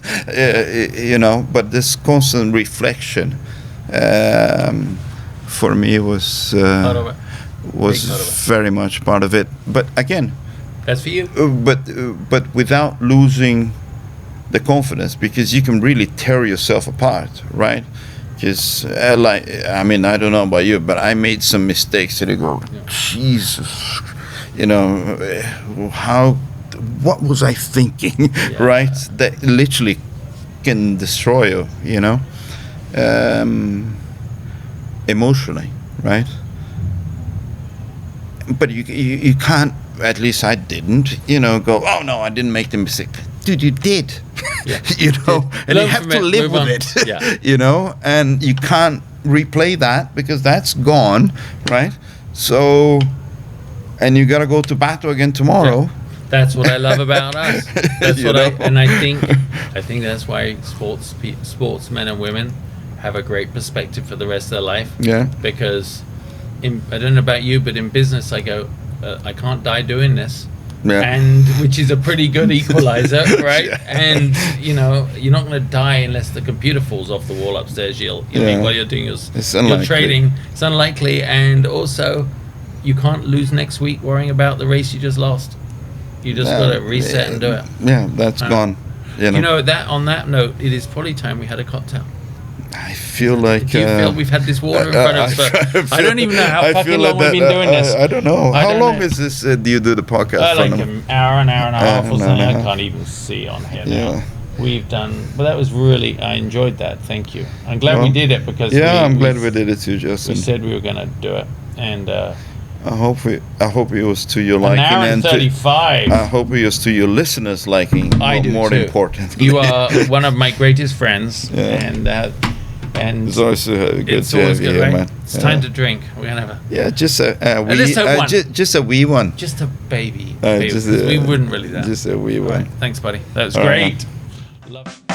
but this constant reflection for me was very much part of it. But again, that's for you. But without losing the confidence, because you can really tear yourself apart, right? Because I don't know about you, but I made some mistakes that I go, Jesus, what was I thinking, right? That literally can destroy you, emotionally, right? But you can't, at least I didn't, go, oh no, I didn't make the mistake. Dude, you did. Yeah. And you have to live with it. Yeah. And you can't replay that because that's gone, right? So, and you got to go to battle again tomorrow. Yeah. That's what I love about us. That's what I think that's why sportsmen and women have a great perspective for the rest of their life. Yeah. Because I don't know about you, but in business I go, I can't die doing this. Yeah. And which is a pretty good equalizer, right? Yeah. And you're not going to die unless the computer falls off the wall upstairs, Gil. While you're doing your trading. It's unlikely, and also you can't lose next week worrying about the race you just lost. You just got to reset and do it. Yeah, that's gone. That on that note, it is probably time we had a cocktail. I feel like... Do you feel we've had this water in front of us? I don't even know how fucking long we've been doing this. I don't know. How long is this? Do you do the podcast? Like an hour and a half or something. I can't even see on here now. We've done... But that was really... I enjoyed that. Thank you. I'm glad we did it because... Yeah, I'm glad we did it too, Justin. We said we were going to do it. And... I hope it was to your liking. An hour and 35. I hope it was to your listeners' liking. I do more too. Important. You are one of my greatest friends. Yeah. And it's always good to have you here, right? man. It's time to drink. We're gonna have just a wee, just a wee one. Just a baby. We wouldn't really that. Just a wee one. Right. Thanks, buddy. That was all great. Right. Love.